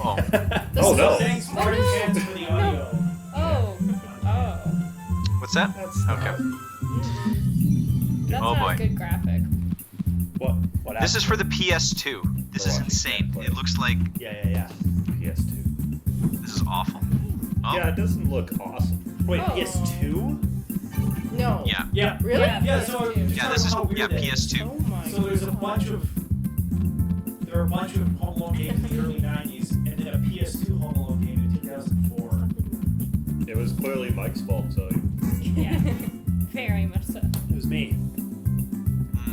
Oh. Oh no! Thanks, Oh, Martin no. Chance, for the audio. Oh. Oh. What's that? That's Okay. That's Oh, not boy. a good graphic. What This happened? is for the PS2. This is Oh, insane. play. It looks like Yeah. PS2. this is awful. Oh. Yeah, it doesn't look awesome. Wait, Oh. PS2? No. Yeah. Yeah. Really? Yeah, so just Yeah, talk this is about how weird that is. PS2. Oh my So there's a bunch of there are a bunch of Home Alone games in the early '90s, and then a PS2 Home Alone game in 2004. It was clearly Mike's fault, so Yeah. Very much so. It was me.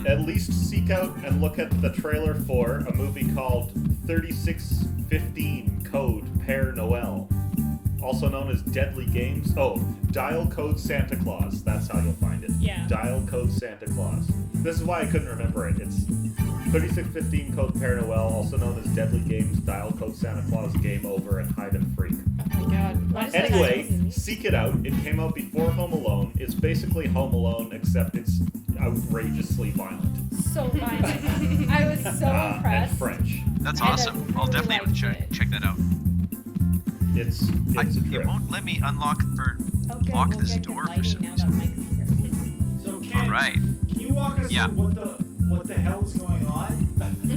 at least seek out and look at the trailer for a movie called 3615 Code Père Noël, also known as Deadly Games. Oh, Dial Code Santa Claus. That's how you'll find it. Yeah. Dial Code Santa Claus. This is why I couldn't remember it. It's 3615 Code Père Noël, also known as Deadly Games, Dial Code Santa Claus, Game Over, and Hide and Freak. Oh my god. Why does that Anyway, sound- seek it out. It came out before Home Alone. It's basically Home Alone, except it's outrageously violent. so violent. I was so And impressed. French. That's And I awesome. I'll really definitely have to liked it. check that out. It's a It trip. won't let me unlock or Oh, good. lock We'll this get door good for lighting some now reason. that Mike's here. So Ken, Alright. can you walk us Yeah. through what the hell is going on?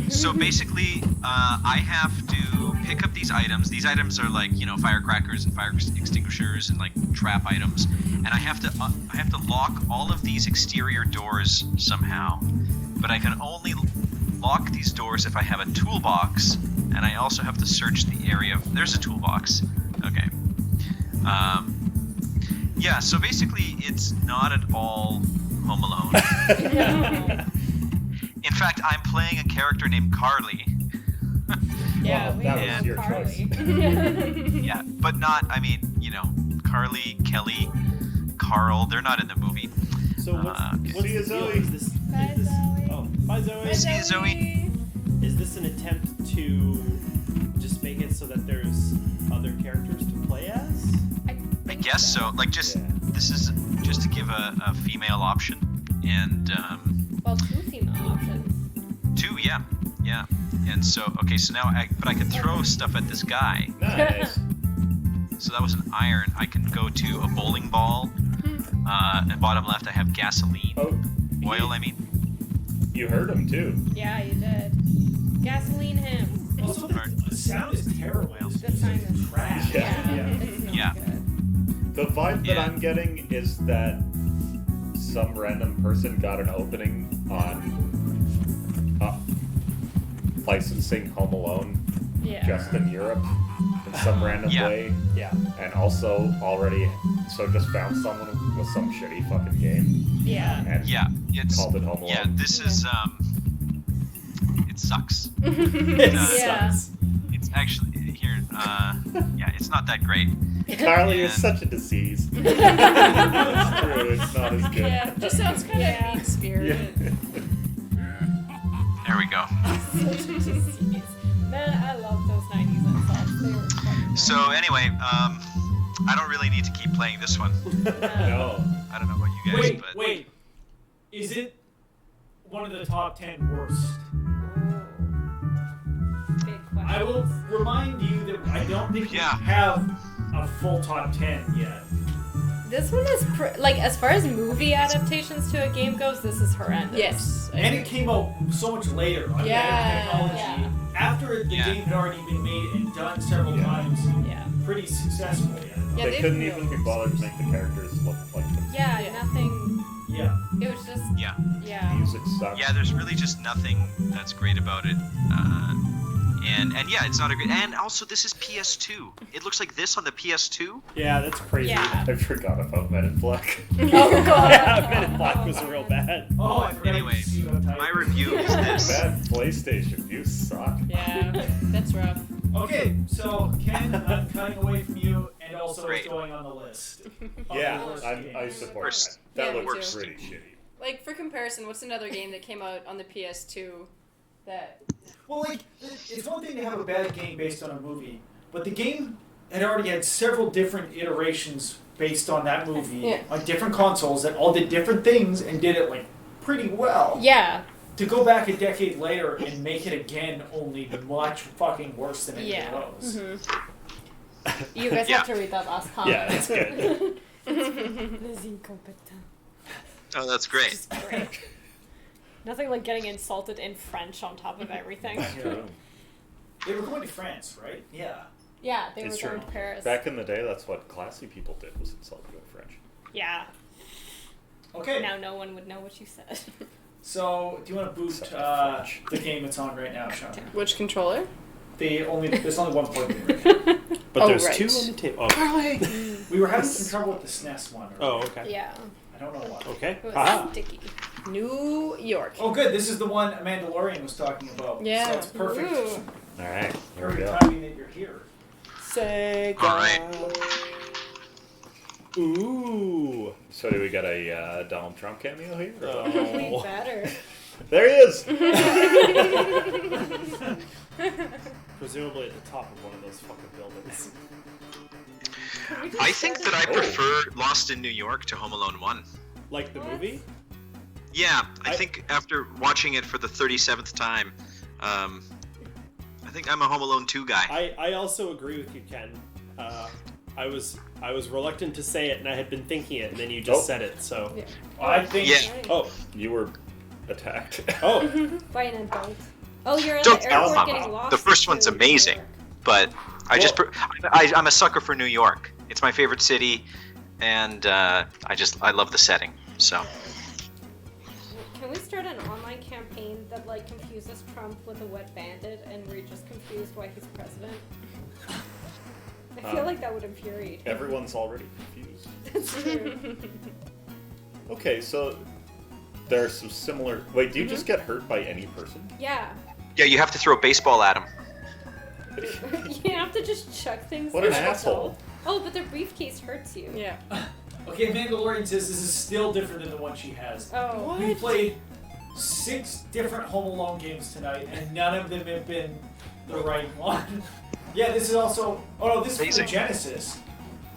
So basically, I have to pick up these items. These items are like, you know, firecrackers and fire extinguishers and like trap items, and I have to lock all of these exterior doors somehow. But I can only lock these doors if I have a toolbox, and I also have to search the area. There's a toolbox. Okay. Yeah. So basically, it's not at all Home Alone. No. In fact, I'm playing a character named Carly. Yeah, Well, we that know was your Carly. Yeah, but not. I mean, Carly, Kelly, Carl. They're not in the movie. So what's See you, the deal? Zoe. Is this, Bye, is this, Zoe. Oh, bye Zoe. See you, Zoe. Is this an attempt to just make it so that there's other characters to play as? I guess so. Like, Yeah. this is just to give a female option, and Well, 2 female options. 2, yeah. And so, okay, so now I can throw stuff at this guy. Nice. So that was an iron. I can go to a bowling ball. And bottom left, I have gasoline. Oh, Oil, I mean. you heard him too. Yeah, you did. Gasoline him. Also, the sound is terrible. The sign is Trash. Yeah. It's not Yeah. good. The vibe that Yeah. I'm getting is that some random person got an opening on licensing Home Alone Yeah. just in Europe in some random Yeah. way, Yeah. and also already just found someone with some shitty fucking game Yeah. and Yeah, it's called it Home Alone. yeah. This is it sucks. It Yeah. sucks. It's actually here. Yeah, it's not that great. Carly is And- such a disease. It's true. It's not as good. Yeah, just sounds kind of Yeah. mean spirited. There we go. Man, I love those 90s insults. They were fucking great. So anyway, I don't really need to keep playing this one. No. I don't know about you guys, but Wait. Is it one of the top 10 worst? Big question. I will remind you that I don't think we Yeah. have a full top 10 yet. This one is like, as far as movie adaptations to a game goes, this is horrendous. Yes. I And agree. it came out so much later on Yeah, better technology. yeah. After the Yeah. game had already been made and done several Yeah. times Yeah. pretty successfully. Yeah, They they've couldn't really even be bothered to make the characters look like them. Yeah, Yeah. nothing. Yeah. It was just. yeah, Yeah. Music sucks. yeah. There's really just nothing that's great about it. And yeah, it's not a great. And also, this is PS2. It looks like this on the PS2. Yeah, that's crazy. Yeah. I forgot about Men in Black. Oh god. Yeah, Men in Black was real bad. Oh, I forgot Anyway, to see you on My review is this. Bad PlayStation, you suck. Yeah, that's rough. Okay, so Ken, I'm cutting away from you, and also Great. it's going on the list. of Yeah, the worst I games. support Worst. that. That Yeah, me looks too. pretty shitty. Like, for comparison, what's another game that came out on the PS2 that... Well, like, it's one thing to have a bad game based on a movie, but the game had already had several different iterations based on that movie Yeah. on different consoles that all did different things and did it, like, pretty well. Yeah. To go back a decade later and make it again only much fucking worse than any Yeah. of those. You guys Yeah. have to read that last comment. Yeah, that's good. Les incompetents. Oh, that's great. It's great. Nothing like getting insulted in French on top of everything. Yeah. They were going to France, right? Yeah. Yeah, they It's were going true. to Paris. Back in the day, that's what classy people did, was insult you in French. Yeah. Okay. Now no one would know what you said. So, do you want to boot Except the French. the game it's on right now, Sean? Which controller? There's only one plug in right But Oh, there's right. 2 on the table. Oh. We were having some trouble with the SNES one. Oh, okay. Yeah. I don't know why. Okay. It was Haha. sticky. New York. Oh, good. This is the one Mandalorian was talking about. Yeah. So it's perfect. Ooh. Alright, here we Perfect go. timing that you're here. Sega. Alright. Ooh. So do we got a Donald Trump cameo here? We Oh. better. There he is! Presumably at the top of one of those fucking buildings. I think that I Oh. prefer Lost in New York to Home Alone 1. Like the movie? Yeah, I I- think after watching it for the 37th time, I think I'm a Home Alone 2 guy. I also agree with you, Ken. I was reluctant to say it, and I had been thinking it, and then you just Oh. said it. So, Yeah. I think. Yeah. oh, You were attacked. oh, By an adult. Oh, you're at Don't the tell airport Mama. getting lost. The first one's to amazing. New York. But I'm a sucker for New York. It's my favorite city, and I love the setting. So Can we start an online campaign that like confuses Trump with a wet bandit, and we're just confused why he's president? I feel like that would infuriate him. Everyone's already confused. That's true. Okay, so there are some similar. Wait, do you just get hurt by any person? Yeah. Yeah, you have to throw a baseball at him. You have to just chuck things. What an at asshole. yourself. Oh, but the briefcase hurts you. Yeah. Okay, Mandalorian says this is still different than the one she has. Oh. We played 6 different Home Alone games tonight, and none of them have been the right one. Yeah, this is also. Oh no, this is for the Genesis.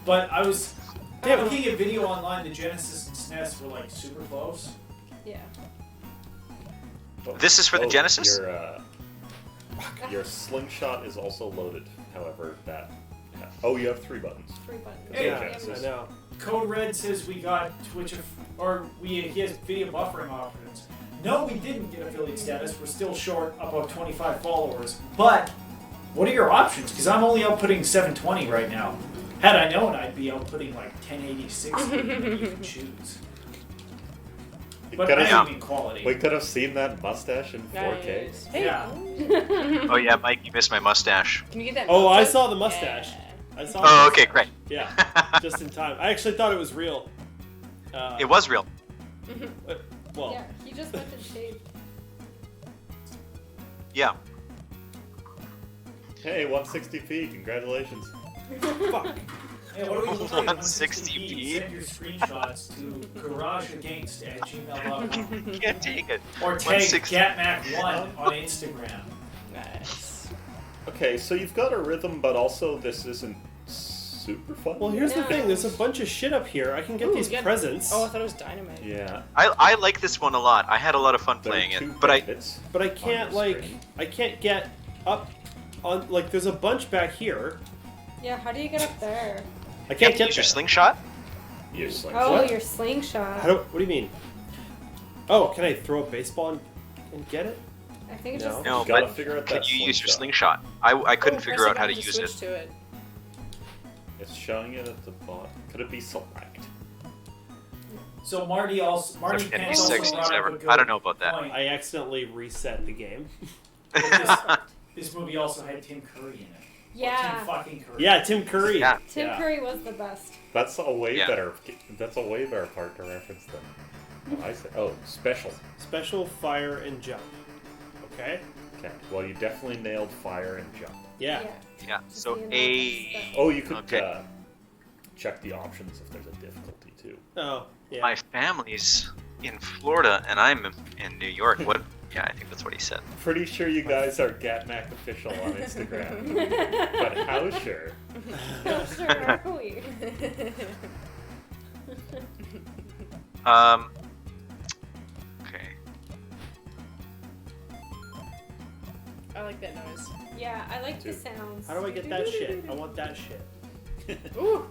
But I was looking at video online. The Genesis and SNES were like super close. Yeah. This is for the Genesis? Your slingshot is also loaded. However, that. Oh, you have 3 buttons. 3 buttons. Hey, I know. Code Red says we got Twitch, he has video buffering options. No, we didn't get affiliate status. We're still short about 25 followers. But what are your options? Because I'm only outputting 720 right now. Had I known, I'd be outputting like 1080, 60. You can choose. But I don't mean quality. We could have seen that mustache in 4K. Nice. Hey. Yeah. Oh yeah, Mike, you missed my mustache. Can you get that? Oh, I notebook? saw the mustache. Yeah. I saw. Oh, the okay, mustache. great. Yeah, just in time. I actually thought it was real. It was real. Well, Yeah, he just went and shaved. Yeah. Hey, 160p, congratulations. fuck. Hey, what do we look like? 160p? Send your screenshots to garageagainst@gmail.com. Can't take it. Or tag 160. Catmac1 on Instagram. Nice. Okay, so you've got a rhythm, but also this isn't super fun. Well, here's the No. thing. There's a bunch of shit up here. I can get Ooh, these yeah. presents, Oh, I thought it was dynamite. Yeah. I like this one a lot. I had a lot of fun There are playing 2 it, but I bits but I on can't the screen. I can't get up on like. There's a bunch back here. Yeah, how do you get up there? I you can't have to get use your there. slingshot. You slingshot. Oh, What? your slingshot. What do you mean? Oh, can I throw a baseball and get it? I think it's No. just. No, You gotta but figure out can that you use your slingshot. slingshot? I couldn't Oh, figure press out how to the button use switch it. to it. It's showing it at the bottom. Could it be select? So Marty Pants also Sexy brought up ever. a good I don't know about that. point. I accidentally reset the game. This movie also had Tim Curry in it. Yeah. Tim fucking Curry. Yeah, Tim Curry. Yeah. Tim Yeah. Curry was the best. That's a way Yeah. better. That's a way better part to reference than. I said. Oh, special. Special, fire, and jump. Okay. Okay. Well, you definitely nailed fire and jump. Yeah. Yeah. So Just A. Oh, you could Okay. check the options if there's a difficulty too. Oh, yeah. My family's in Florida and I'm in New York. What? Yeah, I think that's what he said. Pretty sure you guys are Gatmac official on Instagram, but how sure? How sure are we? Okay. I like that noise. Yeah, I like the Dude. sounds. How do I get that shit? I want that shit. Ooh.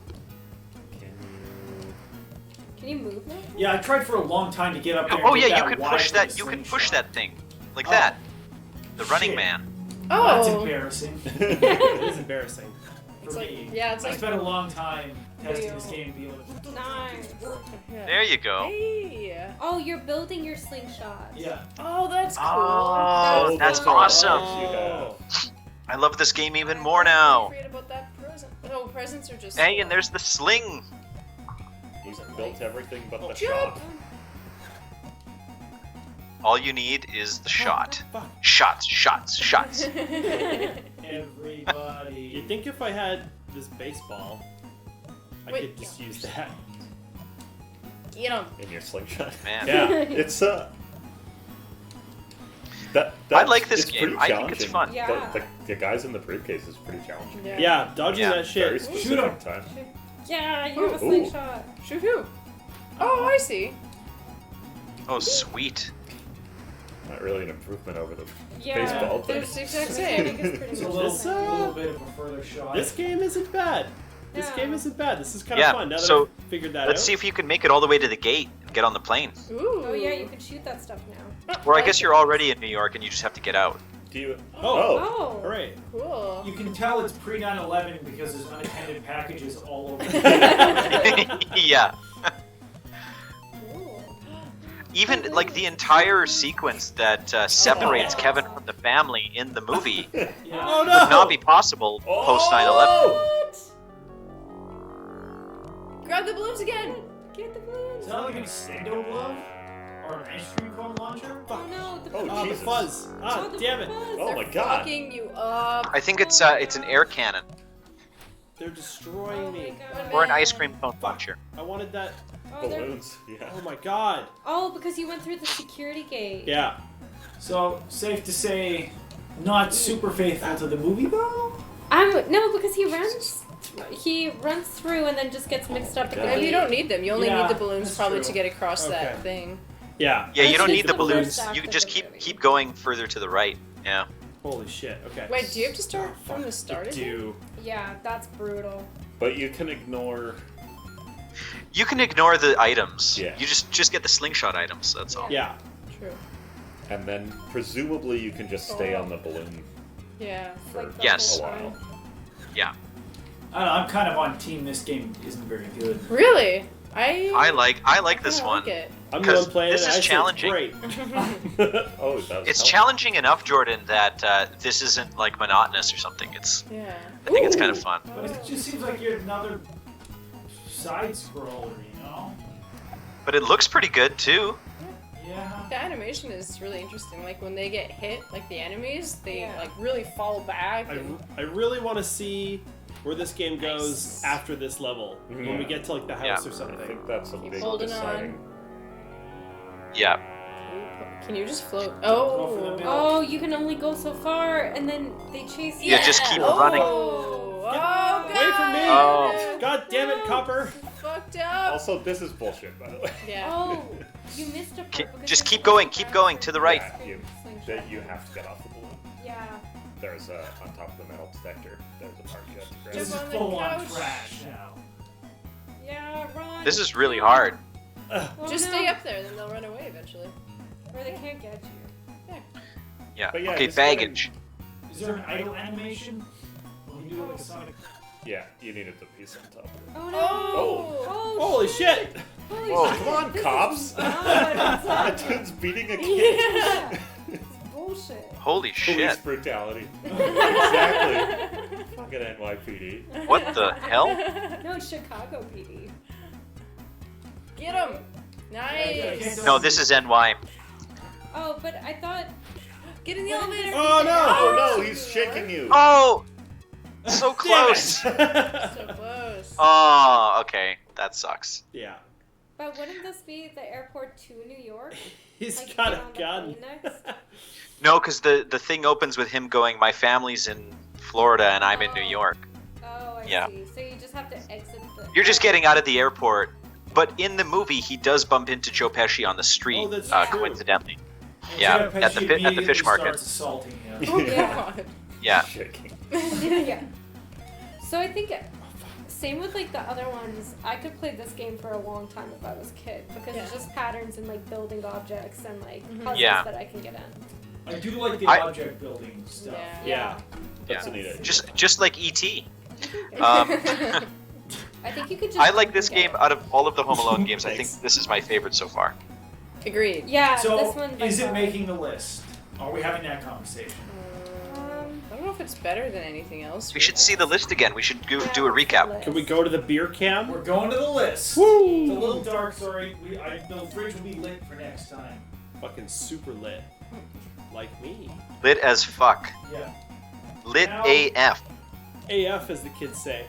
Can you move now? Yeah, I tried for a long time to get up there. Oh and get yeah, you that can wide push for that. the You can slingshot. push that thing like Oh. that. The Running Shit. Man. That's Oh. embarrassing It is embarrassing. for It's like me. yeah, it's I like spent a long time testing this game, being like, Nice. yeah. There you go. Hey. Oh, you're building your slingshot. yeah. Oh, that's cool. Oh, that's cool. awesome. Oh. I love this game even more now. Read about that present. Oh, presents are just. Hey, and there's the sling. He's built everything but the Jump. shot. All you need is the shot. Fuck. Shots, shots, shots. Everybody. You'd think if I had this baseball, I Wait, could just use that. You know. In your slingshot. Man. Yeah, it's That I like this it's game. pretty I think it's challenging. fun. Yeah. The guys in the briefcase is pretty challenging. Yeah. Yeah, dodging Yeah. that Very shit. specific 'em. time. Yeah, you have a Ooh. slingshot. Shoo-hoo. Oh, I see. Oh, sweet. Not really an improvement over the Yeah. baseball, They're but the exact I same. think it's pretty It's a much little, the same. little bit of a further shot. This game isn't bad. This Yeah. game isn't bad. This is kind Yeah, of fun. Now that so I've figured that Let's out. see if you can make it all the way to the gate and get on the plane. Ooh. Oh yeah, you can shoot that stuff now. Or I guess you're already in New York and you just have to get out. do you? Oh. Hooray. Cool. You can tell it's pre 9/11 because there's unattended packages all over. Yeah. Cool. Even like the entire sequence that separates Kevin from the family in the movie Yeah. Oh no! would not be possible post 9/11. Grab the balloons again. Get the balloons. Is that like an extendo glove? Or an ice cream cone launcher? Oh no, the Oh, The Jesus. fuzz. Ah, the damn it. fuzz. Oh my They're god. fucking you up. I think it's an air cannon They're destroying Oh my me. God. or an ice cream cone Fuck. launcher. I wanted that. Oh, they're- Balloons. Yeah. Oh my god. oh, because you went through the security gate. Yeah. So, safe to say, not super faithful to the movie, though? No, because he runs through and then just gets mixed up. God. at the Maybe you gate. don't need them. You only Yeah, need the balloons that's probably true. to get across that Okay. thing. Yeah. Yeah, you That's don't just need the the balloons. first act You can of just the movie. keep going further to the right. Yeah. Holy shit. Okay. Wait, do you have to start from the start again? Do. Yeah, that's brutal. But you can ignore. You can ignore the items. Yeah. You just get the slingshot items. That's all. Yeah. True. And then presumably you can just stay on the balloon Yeah. for Like the Yes. a whole while. time. Yeah. I don't know, I'm kind of on team this game isn't very good. Really? I like this kinda one. like it. I'm the 'Cause one playing this it. is I say challenging. Great. Oh, that was It's helpful. challenging enough, Jordan, that this isn't like monotonous or something. Yeah. I think it's kind of fun. But it just seems like you're another side scroller, you know? But it looks pretty good too. Yeah. The animation is really interesting. Like when they get hit, like the enemies, they Yeah. like really fall back. I really want to see where this game goes Nice. after this level. When we get to like the house Yeah. or I something. think that's a big holding deciding. Yeah. Can you just float? Go for the Oh. middle. Oh, you can only go so far, and then they chase you. Yeah, just keep running. Oh, God. Away from me! Oh. God damn it, Copper! Fucked up. Also, this is bullshit, by the way. Yeah. Oh, you missed a part. because Just you keep have going, to keep go going back to the right. Yeah, that you have to get off the balloon. Yeah. There's on top of the metal detector. There's a part you have to grab. This is Jump on the full on couch. trash now. Yeah, run. This is really hard. Oh, Just no. stay up there, then they'll run away eventually. Or they can't get you. Yeah. But yeah, Okay, just baggage. Is there an idle animation? Will you do like a Sonic? Yeah, you needed the piece on top of it. Oh no. Oh. Oh, Holy shit! Holy Whoa. shit. Come on, This cops! is not That dude's beating a kid. Yeah. It's bullshit. Holy Police shit. brutality. Exactly. Fucking NYPD. What the hell? No, it's Chicago PD. Get him! Nice. No, this is NY. Oh, but I thought. Get in the elevator. Oh no! Oh no, he's shaking you. Oh! So Damn close. it. So close. Oh, okay. That sucks. Yeah. But wouldn't this be the airport to New York? He's Like, got get a on the gun. plane next? No, because the thing opens with him going, my family's in Florida and I'm in New York. Oh, I Yeah. see. So you just have to exit the. You're just getting out of the airport. But in the movie, he does bump into Joe Pesci on the street, Oh, that's true. coincidentally. And Yeah, Joe at the Pesci fi- at the immediately fish market. starts assaulting him. Oh Yeah. God. Yeah. Shaking. Yeah. So I think. Same with like the other ones. I could play this game for a long time if I was a kid because it's Yeah. just patterns and like building objects and like puzzles Yeah. that I can get in. I do like the I- object building stuff. Yeah. That's Yeah. a neat idea. Just like E.T. I think you could just. I like this get game it. out of all of the Home Alone games. I think Thanks. this is my favorite so far. Agreed. Yeah, So, this one. by is it far. making the list? Are we having that conversation? I don't know if it's better than anything else. We should see the list again. We should do a Yeah, recap. list. Can we go to the beer cam? We're going to the list. Woo! It's a little dark, sorry. The fridge will be lit for next time. Fucking super lit. Like me. Lit as fuck. Yeah. Lit Now- AF. AF, as the kids say.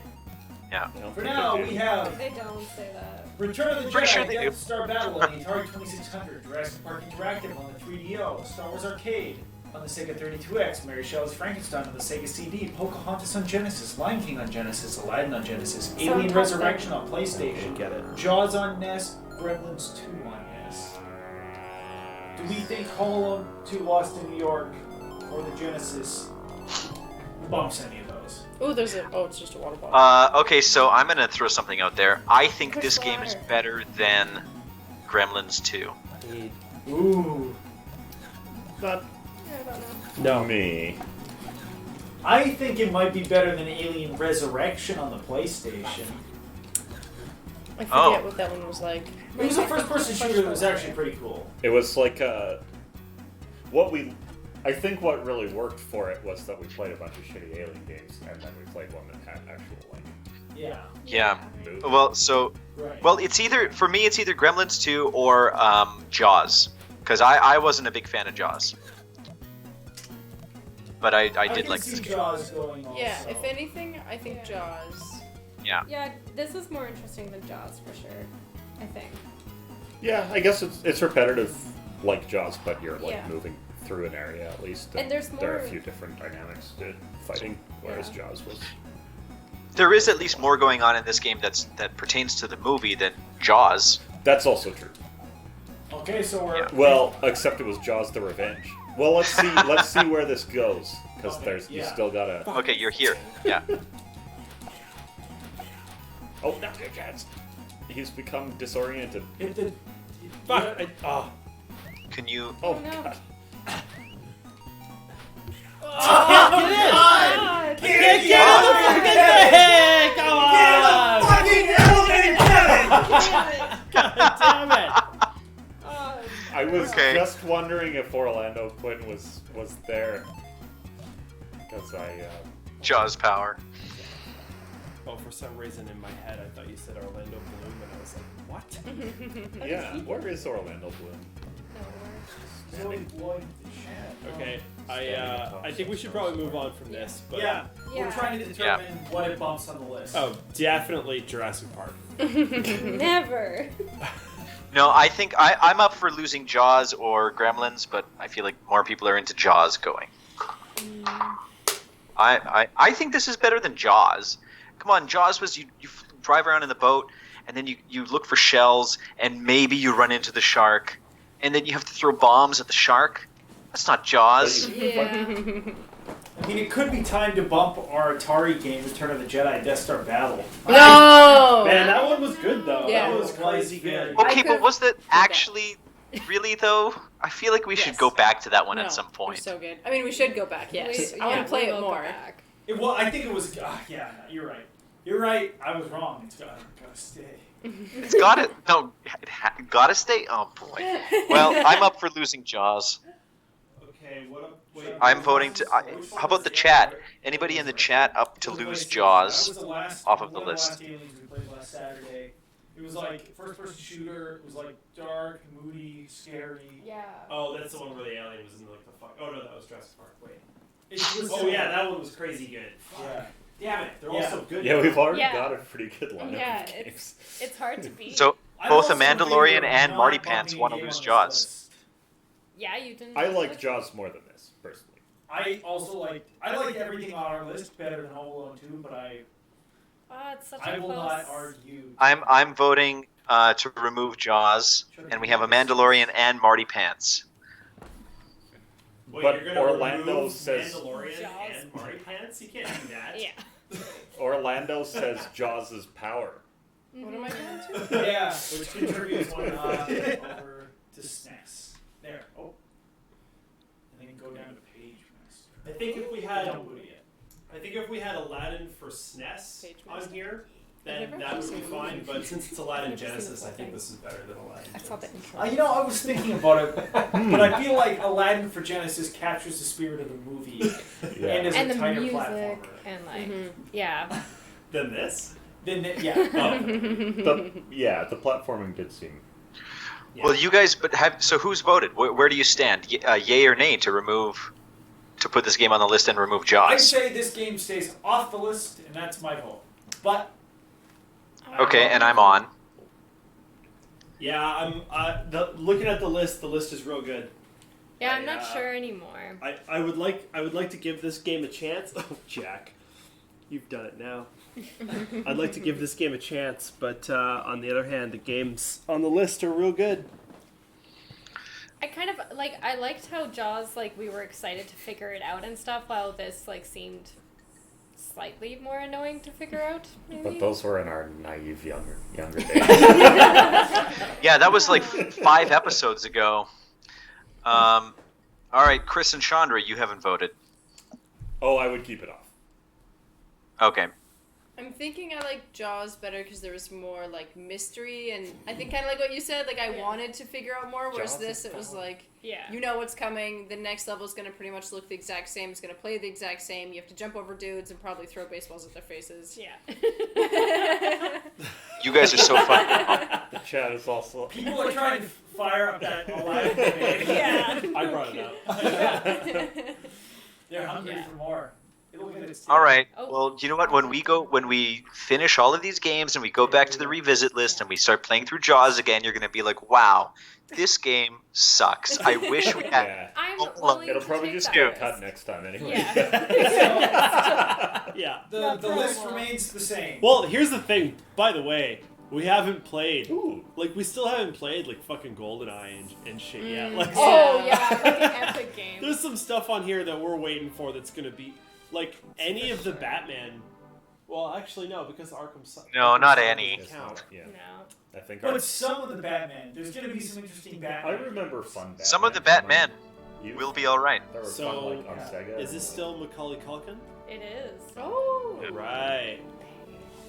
I don't For think now, they do. we have They don't say that. Return of the Pretty Jedi, sure they Death do. Star Battle on the Atari 2600, Jurassic Park Interactive on the 3DO, Star Wars Arcade on the Sega 32X, Mary Shelley's Frankenstein on the Sega CD, Pocahontas on Genesis, Lion King on Genesis, Aladdin on Genesis, Alien Soundtrack Resurrection on I PlayStation, get it. Jaws on NES, Gremlins 2 on NES. Do we think Home Alone 2 Lost in New York or the Genesis bumps any of those? Oh, there's a. Oh, it's just a water bottle. Okay, so I'm gonna throw something out there. I think Push this game is water. better than Gremlins 2. Ooh. Not I don't know. No. me. I think it might be better than Alien Resurrection on the PlayStation. I forget Oh. what that one was like. It was a first-person shooter that was actually pretty cool. It was like I think what really worked for it was that we played a bunch of shitty Alien games, and then we played one that had actual like Yeah. Yeah. movie. Well, so Right. well, it's either Gremlins 2 or Jaws, because I wasn't a big fan of Jaws, but I did can like see this game. Jaws going also. Yeah, if anything, I think Jaws. Yeah, this is more interesting than Jaws for sure. I think. Yeah, I guess it's repetitive like Jaws, but you're like Yeah. moving through an area at least. And there's there are a more- few different dynamics to fighting, whereas Yeah. Jaws was. There is at least more going on in this game that pertains to the movie than Jaws. That's also true. Okay, so we're. Yeah. Well, except it was Jaws: The Revenge. Well, let's see where this goes, because Okay, there's you yeah. still gotta. Okay, you're here. Yeah. Oh, not your chance. He's become disoriented. Hit the. Fuck! Can you? Oh no. god. Get in the fucking thing! Come on! God damn it! I was Okay. just wondering if Orlando Quinn was there, because Jaws power. Oh, for some reason in my head I thought you said Orlando Bloom, and I was like, what? yeah. Where is Orlando Bloom? Zoe Boyd, Shannon. Okay, Standing I think we should probably move on from this, but Yeah, Yeah. we're trying to determine what it bumps on the list. oh, definitely Jurassic Park. Never. No, I think I'm up for losing Jaws or Gremlins, but I feel like more people are into Jaws going. I think this is better than Jaws. Come on, Jaws was you drive around in the boat, and then you look for shells, and maybe you run into the shark, and then you have to throw bombs at the shark. That's not Jaws. Yeah. I mean, it could be time to bump our Atari game, Return of the Jedi Death Star Battle. No! Man, that one was good though. Yeah. That was crazy good. I Okay, but could've was that did that. actually really though? I feel like we should Yes. go back to that one No, at some it point. was so good. I mean, we should go back. Yes, I want Yeah, to play we it will go more. back. Well, I think it was. Yeah, you're right. You're right. I was wrong. It's gotta stay. It's gotta gotta stay. Oh boy. Well, I'm up for losing Jaws. Okay, what? Wait, I'm voting to. How about the chat? Anybody in the chat up to lose Jaws off of the list? Last aliens we played last Saturday. It was like first-person shooter. It was like dark, moody, scary. Yeah. Oh, that's the one where the alien was in like the fuck. Oh no, that was Jurassic Park. Wait. It was Oh yeah, that one was crazy good. Yeah. Damn it, they're all Yeah. so good. Yeah, we've already Yeah. got a pretty good lineup Yeah, of games. It's hard to beat. So I'm both a also in favor Mandalorian of and not Marty bumping Pants a want to game lose on this Jaws. list. yeah, you didn't. I like Jaws more than this, personally. I also like everything on our list better than Home Alone 2, but Oh, it's such I a will close. not argue. I'm voting to remove Jaws, and we have a Mandalorian and Marty Pants. Wait, But you're gonna Orlando remove says- Mandalorian Jaws. and Marty Pants? You can't do that. Yeah. Orlando says Jaws' power. What am I going to? Yeah, which contributes one over to SNES. There. Oh. And then go down to Pagemaster. I think if we had, Don't boot it yet. I think if we had Aladdin for SNES on Pagemaster? here, I've then never that would actually be seen fine. it. But since it's Aladdin I've never seen Genesis, the I whole think thing. this is better than Aladdin. I saw the intro. I was thinking about it, but I feel like Aladdin for Genesis captures the spirit of the movie and Yeah. is And a the tighter music platformer. and like Mhm. yeah. Than this? Then, yeah. The platforming did seem. Yeah. Well, you guys, so who's voted? Where do you stand? Yay or nay to put this game on the list and remove I Jaws? say this game stays off the list, and that's my vote. But Okay, and I'm on. Yeah, looking at the list is real good. Yeah, I'm not sure anymore. I would like to give this game a chance. Oh, Jack, you've done it now. I'd like to give this game a chance, but on the other hand, the games on the list are real good. I kind of I liked how Jaws we were excited to figure it out and stuff, while this seemed slightly more annoying to figure out. Maybe. But those were in our naive younger days. Yeah, that was like 5 episodes ago. All right, Chris and Chandra, you haven't voted. Oh, I would keep it off. Okay. I'm thinking I like Jaws better because there was more mystery, and I think kind of like what you said. I wanted to figure out more. Whereas Jaws this, is it was power. Yeah. You know what's coming. The next level is going to pretty much look the exact same. It's going to play the exact same. You have to jump over dudes and probably throw baseballs at their faces. Yeah. You guys are so fun. The chat is also. People are trying to fire up that alive debate. Yeah. I brought it up. They're hungry Yeah. for more. Look at this. All right. Oh. Well, you know what? When we finish all of these games and we go back to the revisit list and we start playing through Jaws again, you're going to be like, "Wow, this game sucks. I wish we had." Yeah. I'm Oh, willing It'll to probably take just that get risk. cut next time anyway. Yeah. Yeah. The list remains the same. Well, here's the thing. By the way, we haven't played. Ooh. Like, we still haven't played, like, fucking GoldenEye and shit yet. Like, Oh yeah, like an epic game. there's some stuff on here that we're waiting for that's gonna be, like, any of the Batman. Well, actually, no, because Arkham. No, not Arkham any. doesn't count. Yeah. No. I think But some of the Batman. There's going to be some interesting I Batman. remember fun Batman. Some of the Batman You- will be all right. They were So, fun, like, on Sega. Is this still Macaulay Culkin? It is. Oh. Right.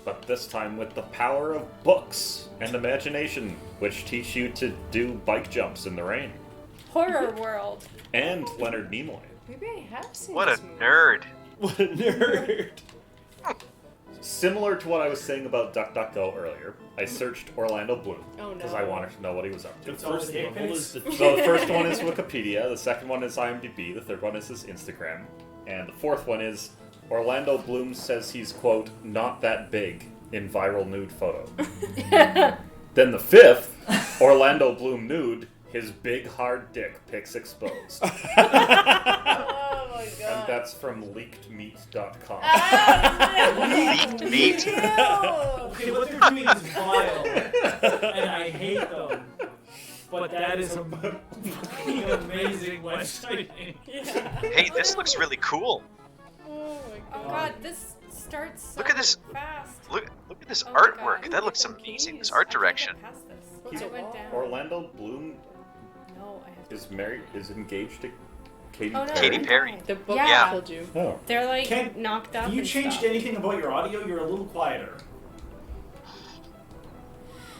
But this time with the power of books and imagination, which teach you to do bike jumps in the rain. Horror World. And Leonard Nimoy. Maybe I have seen What a this movie. nerd. What a nerd. Similar to what I was saying about DuckDuckGo earlier, I searched Orlando Bloom Oh, no. because I wanted to know what he was up to. The first dick level pics. is the. So the first one is Wikipedia, the second one is IMDb, the third one is his Instagram, and the fourth one is Orlando Bloom says he's, quote, not that big in viral nude photo. Then the fifth, Orlando Bloom nude, his big hard dick pics exposed. Oh my And god. that's from leakedmeat.com. Leaked meat. Okay, what they're doing is vile, and I hate them. But that is a fucking amazing website. Hey, this looks really cool. Oh my Oh god, this starts so Look at this. fast. Look at this Oh my artwork. God. That looks I'm amazing. This confused. art I can't direction. get past this. What's I a went wall? down. Orlando Bloom No, I have to. is married, is engaged to Katy Oh no, Perry. Katy Perry. The book Yeah. killed you. Oh. They're like Ken, knocked up. Have you and changed stuff. anything about your audio? You're a little quieter.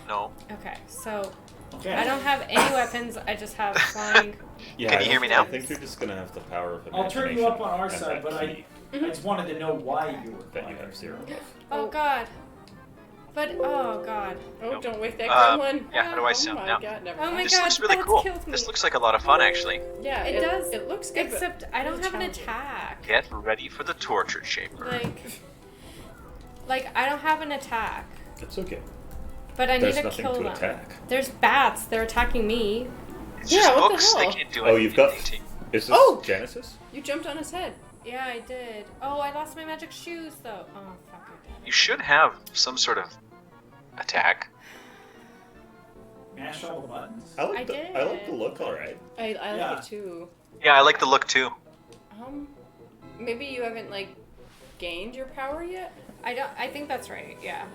No. Okay, so Okay. I don't have any weapons. I just have flying. Yeah, Can you hear me now? I think you're just gonna have the power of I'll turn you up on our imagination side, and but that key I just wanted to know why you were that you quiet. have zero of. Oh god. But oh god. Oh, don't wake that Um, gremlin. yeah, how do I Oh sound my now? god, never Oh my mind. This god, looks really that's cool. killed me. This looks like a lot of fun, actually. Yeah, It does. It looks good, but Except I don't really have an challenging. attack. Get ready for the torture chamber. Like I don't have an attack. It's okay. But I There's need to nothing kill to them. attack. There's bats. They're attacking me. It's Yeah, just what the books. They hell? can't do Oh, anything. you've got. to you. Is this Oh! Genesis? You jumped on his head. Yeah, I did. Oh, I lost my magic shoes though. Oh fuck, I did. You should have some sort of attack. Mash all the buttons. I like I the did. I like the look. All right. I Yeah. like it too. Yeah, I like the look too. Maybe you haven't like gained your power yet. I don't. I think that's right. Yeah.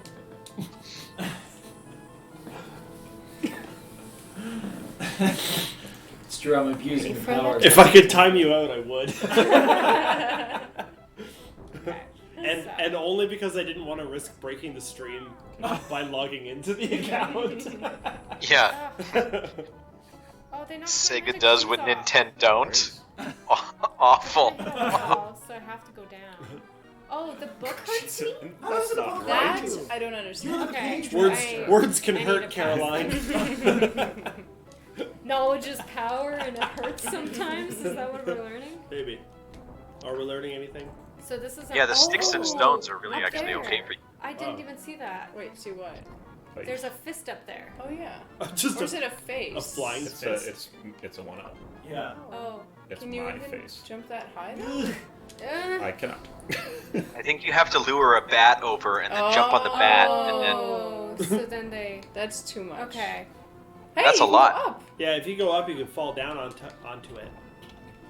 It's true, I'm abusing the Ready for power. the- If I could time you out, I would. Okay. And only because I didn't want to risk breaking the stream by logging into the account. Yeah. Oh, they knocked my Sega magic does shoes what off. Nintendo don't. Awful. I fell, so I have to go down. Oh, the book hurts me. That's not right. That too. I don't You're understand. the Okay. page Words, master. words can I need hurt, to pass Caroline. Knowledge is power, and it hurts sometimes. Is that what we're learning? Maybe. Are we learning anything? So this is. Yeah, the sticks and stones are really up actually there. okay for you. I didn't Oh. even see that. Wait, see what? Wait, There's a fist up there. Oh yeah. Just Or is a, it a face? a flying it's fist. a 1-up. Yeah. Oh. It's Can you my even face. jump that high though? I cannot. I think you have to lure a bat over and then jump on the bat, and then Oh, so then they. That's too much. Okay. Hey, That's a you can lot. go up. Yeah, if you go up, you can fall down onto it.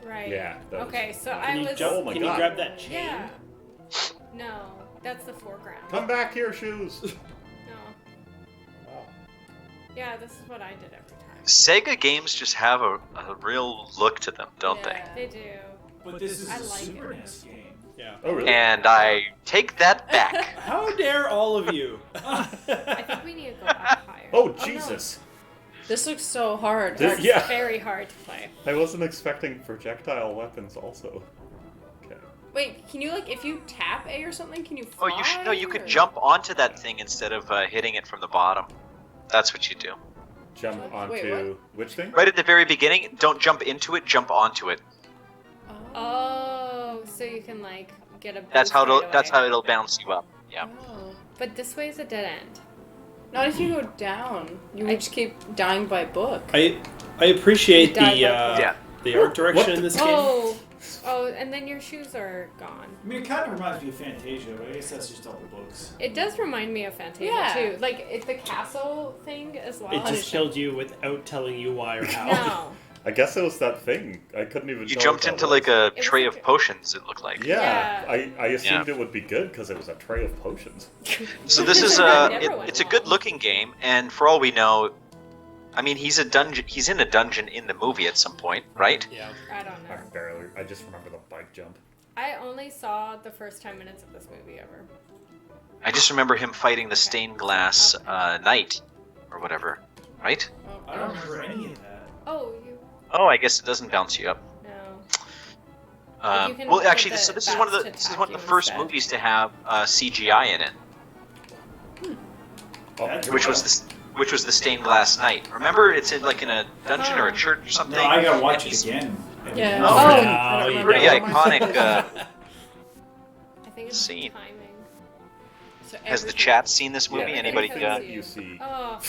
Right. Yeah. that was- Okay, so Can I Can you was. jump? Oh my can God. you grab that chain? Yeah. No, that's the foreground. Come back here, shoes. No. Yeah, this is what I did every time. Sega games just have a real look to them, don't Yeah. They do. But this is I a like Super it. NES game. Yeah. Oh they? really? And I take that back. How dare all of you? I think we need to go up higher. Oh no. Jesus! This looks so hard. This- It's yeah. very hard to play. I wasn't expecting projectile weapons also. Okay. Wait, can you if you tap A or something, can you Oh, fly? you could or- jump onto that thing instead of hitting it from the bottom. That's what you do. Jump Wait, onto which thing? Right at the very beginning, don't jump into it, jump onto it. Oh, so you can get a. That's boost how right away. it'll bounce you up. Yeah. Oh. But this way is a dead end. Not if you go down. You would just keep dying by book. I appreciate Die by Yeah. the art direction in this game. Oh, and then your shoes are gone. I mean, it kind of reminds me of Fantasia, but I guess that's just all the books. It does remind me of Fantasia Yeah. too. It's the castle thing as well. It just killed you without telling you why or how. No. I guess it was that thing. I couldn't even. You tell jumped what into that was. a was tray like of a- potions, it looked like. Yeah, Yeah. I assumed it would be good because it was a tray of potions. So this is Never went it's a wrong. good looking game, and for all we know, I mean he's in a dungeon in the movie at some point, right? Yeah. I don't know. I just remember the bike jump. I only saw the first 10 minutes of this movie ever. I just remember him fighting the stained glass knight, or whatever, right? I don't remember any of that. Oh, you Oh, I guess it doesn't bounce you up. no. You can Well, put actually, the this is one of the bats to this is attack one of the you first instead. movies to have CGI in it, Oh, That's which was the stained glass knight. Remember, it's in a dungeon or a church or something. No, I gotta watch and it he's again. Yeah. Oh, I no, don't you remember Pretty that iconic. I think it's Scene. timing. So Has the everything- chat seen this movie? Yeah, Anybody? everything Yeah. that you see. Oh.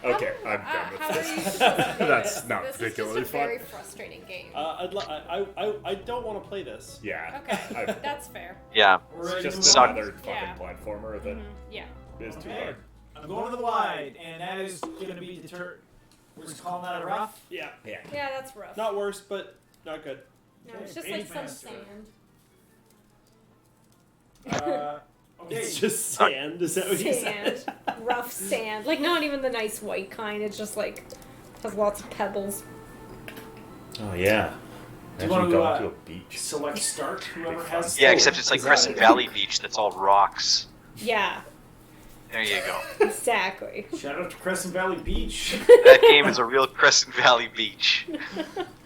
Okay, I'm How done with are you this. supposed to do That's this? not This particularly is just a fun. very frustrating game. I don't want to play this. Yeah. Okay, I- that's fair. Yeah. We're ready It's to just move on. another fucking Yeah. platformer that Yeah. is too Okay. hard. I'm going to the wide, and that is going to be deterred. We're just calling that a rough. Yeah. Yeah. Yeah, that's rough. Not worse, but not good. No, it's Okay, just like some Pagemaster. sand. Okay. It's just sand. Is that what you Sand. said? Rough sand. Not even the nice white kind. It's just has lots of pebbles. Oh yeah. Do you Imagine want to going to a beach. select start? Whoever has. Yeah, except it's like Is that- Crescent Valley Beach. That's all rocks. Yeah, There you go. exactly. Shout out to Crescent Valley Beach. That game is a real Crescent Valley Beach.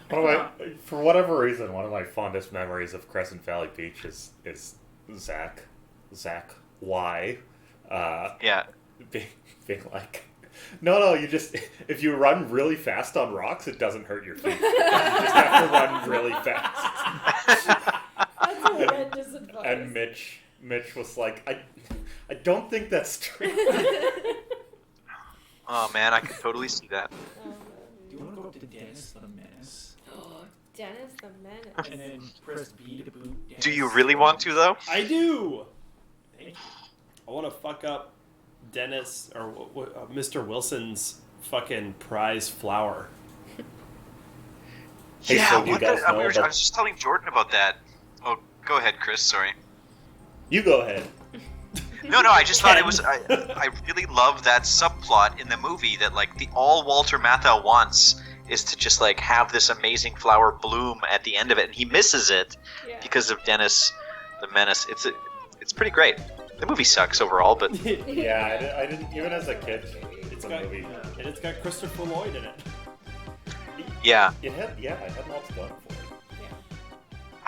For whatever reason, one of my fondest memories of Crescent Valley Beach is Zach Y. Yeah. Being like, no, you just if you run really fast on rocks, it doesn't hurt your feet. You just have to run really fast. That's horrendous advice. And Mitch was like, I don't think that's true. Oh man, I could totally see that. Oh, Do you want to go up to Dennis the Menace? Dennis the Menace. And then press B to boot Dennis. Do you really want to though? I do. Thank you. I want to fuck up Dennis or Mr. Wilson's fucking prize flower. Hey, Yeah, so you what guys the, know I was about- just telling Jordan about that. Oh, go ahead, Chris. Sorry. You go ahead. No, I just thought it was. I really love that subplot in the movie that all Walter Matthau wants is to just have this amazing flower bloom at the end of it, and he misses it Yeah. because of Dennis the Menace. It's pretty great. The movie sucks overall, but Yeah, I didn't even as a kid. It's the got movie. and it's got Christopher Lloyd in it. yeah. It had lots going for it.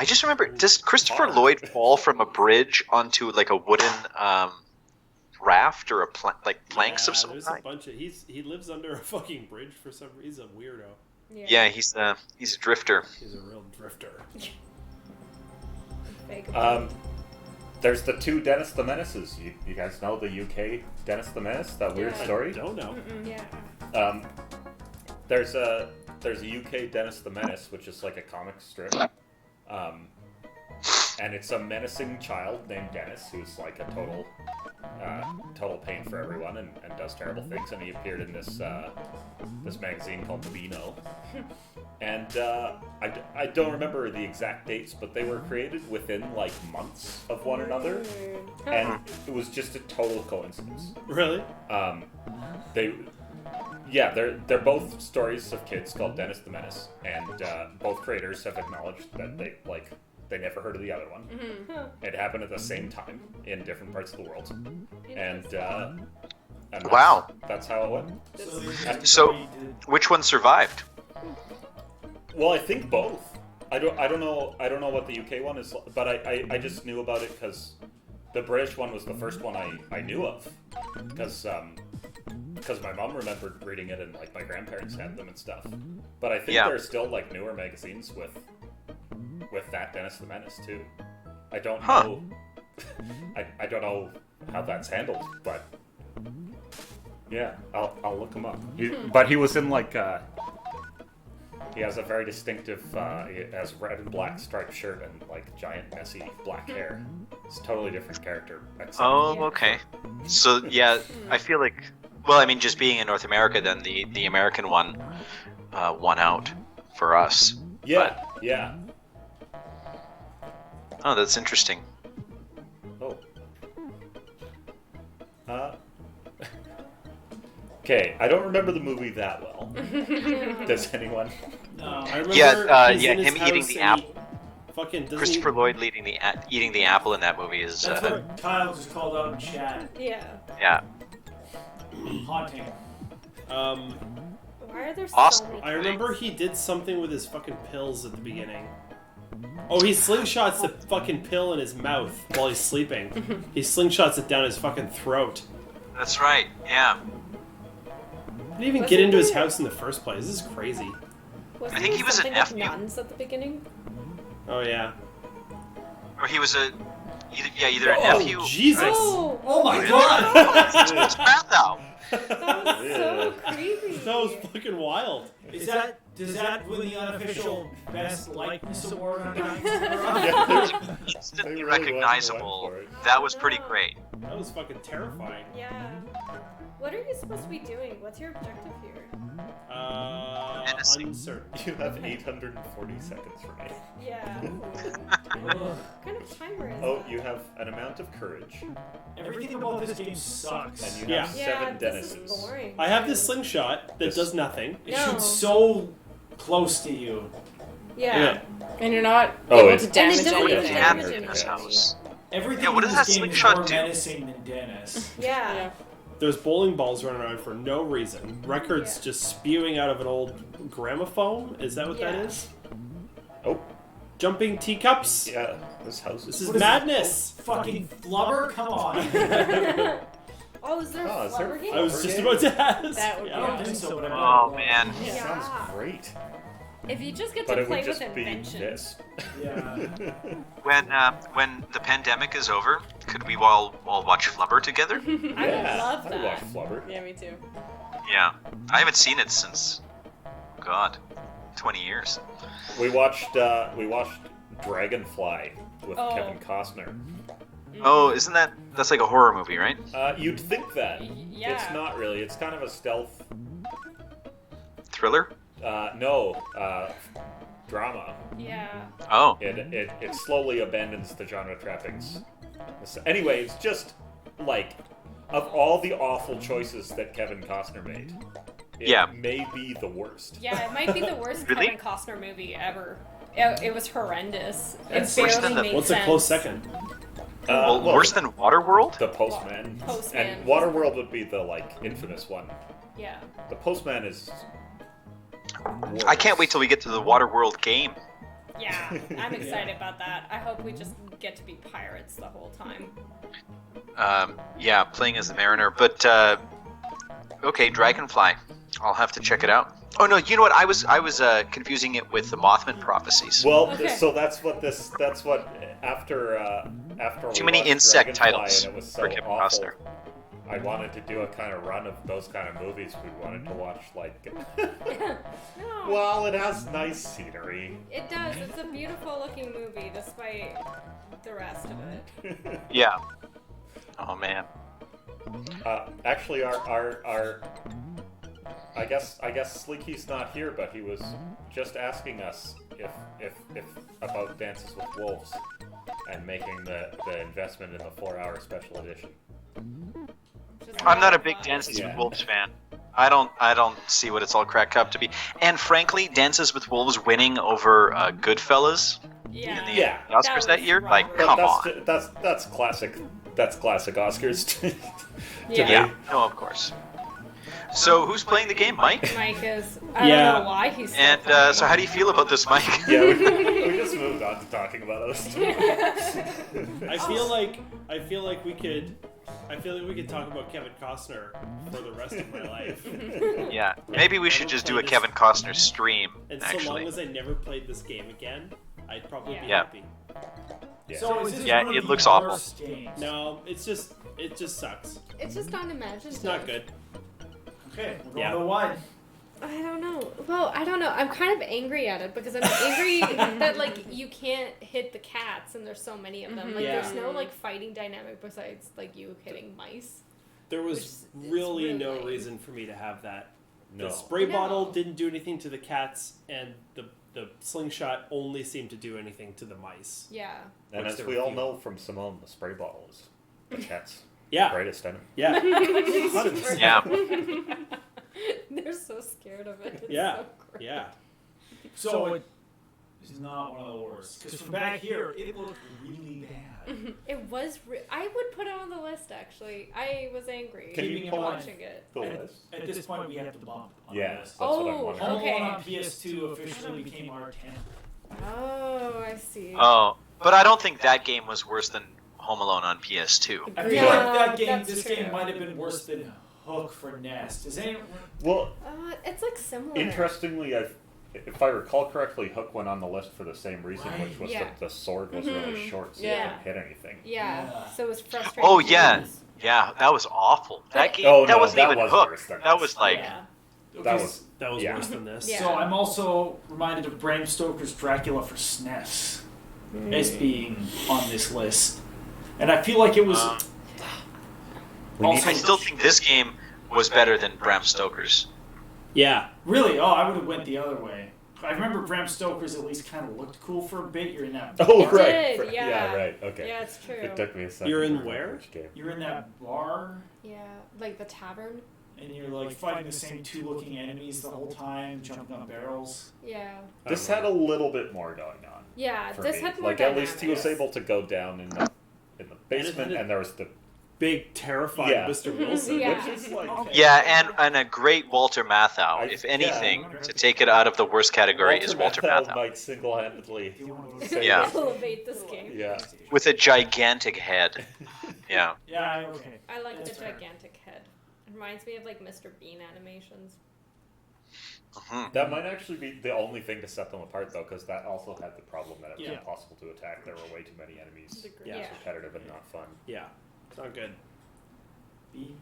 I just remember, does Christopher Hard. Lloyd fall from a bridge onto a wooden raft or planks of some There's a kind? bunch of he lives under a fucking bridge for some reason. Weirdo. Yeah, he's a drifter. He's a real drifter. Fake. There's the two Dennis the Menaces. You guys know the UK Dennis the Menace? That weird Yeah. story? Don't know. Yeah. There's a UK Dennis the Menace, which is like a comic strip. And it's a menacing child named Dennis who's like a total pain for everyone and does terrible things. And he appeared in this magazine called Beano. And I don't remember the exact dates, but they were created within months of one another. And it was just a total coincidence. Really? They're both stories of kids called Dennis the Menace, and both creators have acknowledged that they never heard of the other one. It happened at the same time in different parts of the world, and And Wow. That's how it went. So, which one survived? Well, I think both. I don't know what the UK one is, but I just knew about it because the British one was the first one I knew of, because my mom remembered reading it and like my grandparents had them and stuff. But I think there's still like newer magazines with that Dennis the Menace too. I don't know. I don't know how that's handled, but yeah, I'll look him up. But he was in like he has a very distinctive he has red and black striped shirt and like giant messy black hair. It's a totally different character. Oh, okay. So yeah, I feel like, well, I mean, just being in North America, then the American one won out for us. Yeah, yeah. Oh, that's interesting. Oh. Okay, I don't remember the movie that well. Does anyone? No, I remember he's in his him eating house the and he apple. Fucking doesn't Christopher Lloyd eating the apple in that movie is. That's what Kyle just called out in chat. Yeah. Yeah. Haunting. Why are there so Awesome. many? I remember he did something with his fucking pills at the beginning. Oh, he slingshots the fucking pill in his mouth while he's sleeping. He slingshots it down his fucking throat. That's right. Yeah. He didn't even get into his house in the first place. This is crazy. Wasn't I think there he was a something with nephew. nuns at the beginning? Oh yeah. Or he was either a nephew. Oh Jesus! Oh my Really? god! It's bad now. That was so creepy. That was fucking wild. Does that win the unofficial best likeness award on Instantly They really recognizable. went for it. That was pretty great. That was fucking terrifying. Yeah. What are you supposed to be doing? What's your objective here? Menacing. Uncertain. You have 840 seconds remaining. Yeah. What kind of timer is Oh, you have an amount of courage, Everything about this game sucks. and you have Yeah. Yeah, 7 this Dennises. is boring. I have this slingshot that does nothing. It No. shoots so close to you. Yeah. And you're not Oh, able it's- to damage And it doesn't anything. damage in anything. this house. Everything Yeah, what in does this that game is slingshot more do? menacing than Dennis. Yeah. Yeah. There's bowling balls running around for no reason. Records Yeah. just spewing out of an old gramophone. Is that what that Yeah. is? Oh, Jumping teacups. yeah, this house This is. is What is madness. it? Fucking flubber? Come on. Oh, is there Oh, a is there flubber game? I was just about to ask. That would I don't be think so, but Oh man. That Yeah. sounds great, If you just get but to it play would with just be invention. this. Yeah. When the pandemic is over, could we all watch Flubber together? I would love I would watch that. Flubber. Yeah, me too. Yeah. I haven't seen it since, God, 20 years. We watched Dragonfly with Oh. Kevin Costner. Oh, that's like a horror movie, right? You'd think that. Yeah. It's not really. It's kind of a stealth. Thriller? No, drama. Yeah. Oh. It slowly abandons the genre trappings. Anyway, it's just like, of all the awful choices that Kevin Costner made, it Yeah. may be the worst. Yeah, it might be the worst Really? Kevin Costner movie ever. It was horrendous. That's It worse barely than the- made What's sense. a close second? Well, worse than Waterworld? The Postman. Postman. And Waterworld would be the like infamous one. Yeah. The Postman is. Worse. I can't wait till we get to the Waterworld game. Yeah, I'm excited about that. I hope we just get to be pirates the whole time. Yeah, playing as the Mariner. But okay, Dragonfly. I'll have to check it out. Oh no, you know what? I was confusing it with the Mothman Prophecies. Well, Okay. so that's what after Too we many watched insect Dragonfly titles and it was so for Kevin awful, Costner. I wanted to do a kind of run of those kind of movies. We wanted to watch like. No. Well, it has nice scenery. It does. It's a beautiful looking movie despite the rest of it. Yeah. Oh man. Actually, our I guess Slinky's not here, but he was just asking us if about Dances with Wolves and making the investment in the 4-hour special edition. Just I'm not a fun. big Dances Yeah. with Wolves fan. I don't see what it's all cracked up to be. And frankly, Dances with Wolves winning over Goodfellas Yeah. in the Yeah. Oscars that was year, like robbery. But come on. that's classic That's classic Oscars. Yeah. No, of course. So who's playing the game, Mike? Mike is. I Yeah. don't know why he's. So And funny. so how do you feel about this, Mike? Yeah, we just moved on to talking about other stuff. I feel like we could talk about Kevin Costner for the rest of my life. Yeah. Maybe we should just do a Kevin Costner stream, And so actually. long as I never played this game again, I'd probably be Yeah. happy. Yeah. So is this Yeah, one of it the looks awful. worst games? No, it just sucks. It's just unimaginative. It's not good. Okay, we're going Yeah. to wide. I don't know. Well, I don't know. I'm kind of angry at it because I'm angry that like you can't hit the cats and there's so many of them. Like Yeah. there's no like fighting dynamic besides like you hitting mice. There was Which is really really no lame. reason for me to have that. No. The spray No. bottle didn't do anything to the cats, and the slingshot only seemed to do anything to the mice. Yeah. And Which as there we were all few. know from Simone, the spray bottle is the cat's Yeah, greatest enemy. yeah, 100%. Yeah. They're so scared of it. It's Yeah. so gross. Yeah. So it is not one of the worst. Because from back here, it looked really bad. It was. I would put it on the list actually. I was angry Can you pull watching it. The At, list? at this point, we have to bump on Yeah, the that's list. what I'm Oh, wondering. Home okay. Alone on PS2 officially became our 10th. Oh, I see. Oh, but I don't think that game was worse than Home Alone on PS2. I feel Yeah, like that game, that's this true. game might have been worse than Hook for Nest. Does anyone? Well, It's like similar. interestingly, if I recall correctly, Hook went on the list for the same reason, Right. which was Yeah. that the sword was really short, so Yeah. you couldn't hit anything. Yeah. Yeah. So it was frustrating. Oh, to yeah. use. Yeah, that was awful. That game, Oh, that no, wasn't that even was Hook. worse than That this. was like, Yeah. That was yeah. worse than this. Yeah. So I'm also reminded of Bram Stoker's Dracula for SNES as being on this list, and I feel like it was. I still think this game was better than Bram Stoker's. Yeah. Really? Oh, I would have went the other way. I remember Bram Stoker's at least kind of looked cool for a bit. You're in that. Oh, It right. did, yeah. Yeah, right. Okay. Yeah, it's true. It took me a second. You're in to remember where? which game. You're in that bar, Yeah, like the tavern. and you're like fighting the same two looking enemies the whole time, jumping on barrels. Yeah. This had a little bit more going on. Yeah, For this me. had more Like at least he was dynamics. able to go down in the basement, and there was the Big, terrified Yeah. Mr. Wilson. Yeah. which is like Okay. Yeah, and a great Walter Matthau. I- If anything, yeah. to take it out of the worst category is Walter Matthau. might single-handedly. Do you want to save Yeah. it. Elevate this game. Yeah. With a gigantic head. Yeah. Yeah. Okay. I like That's the fair. gigantic head. It reminds me of like Mr. Bean animations. Mhm. That might actually be the only thing to set them apart, though, because that also had the problem that it was Yeah. impossible to attack. There were way too many enemies. Yeah. It was repetitive and not fun. Yeah. It's not good. B,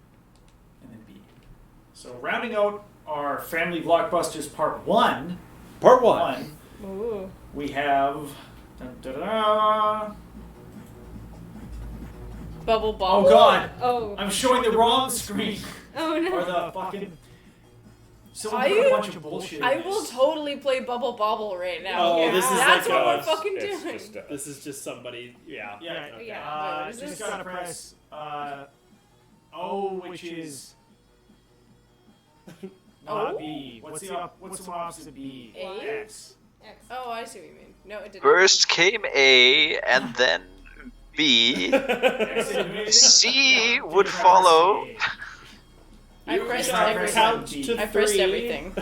and then B. So rounding out our Family Blockbusters Part 1, Part one. Ooh. we have. Dun, dun, dun, Bubble oh bobble. God! Oh. I'm showing the wrong screen. Oh Or no. the fucking. Someone put a bunch of bullshit. I in will this. totally play Bubble Bobble right now. Oh, this is That's like what a- we're fucking It's doing. just, This is just somebody. Yeah. Yeah. Okay. Yeah. Wait, is Just this- gotta press O, which is not O? B. What's the one opposite B? A? X. X. Oh, I see what you mean. No, it didn't. First came A, and then B. X didn't do anything? C would Didn't follow. press I pressed gotta everything. Count to I pressed three. everything.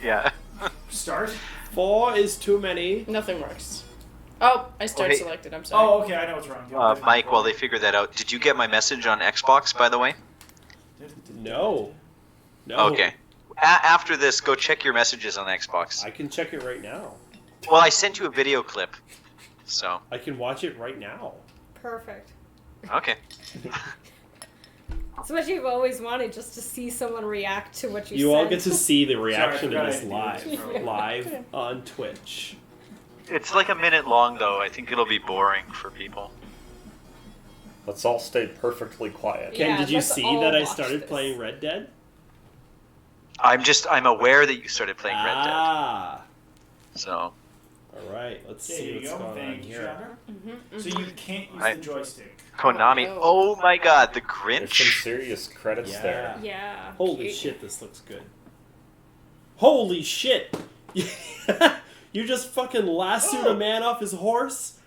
Yeah. A. Start. 4 is too many. Nothing works. Oh, I start Okay. selected. I'm sorry. Oh, okay, I know what's wrong. Mike, while they figure that out, did you get my message on Xbox, by the way? No. No. Okay. After this, go check your messages on Xbox. I can check it right now. Well, I sent you a video clip. So, I can watch it right now. Perfect. okay. It's what you've always wanted, just to see someone react to what you You said. all get to see the reaction Sorry, I to this forgot I had to do this. live on Twitch. It's like a minute long, though. I think it'll be boring for people. Let's all stay perfectly quiet. Ken, Yeah, did you let's see all that I watch started this. playing Red Dead? I'm aware that you started playing Red Dead. Ah. So, All right. Let's There see you what's go. going on Thank you, here. Chandra. Mm-hmm, So you can't use I- the joystick. Konami. Oh. Oh my god, the There's some Grinch? serious credits Yeah. there. Yeah. Holy Cute. shit, this looks good. Holy shit! You just fucking lassoed a man off his horse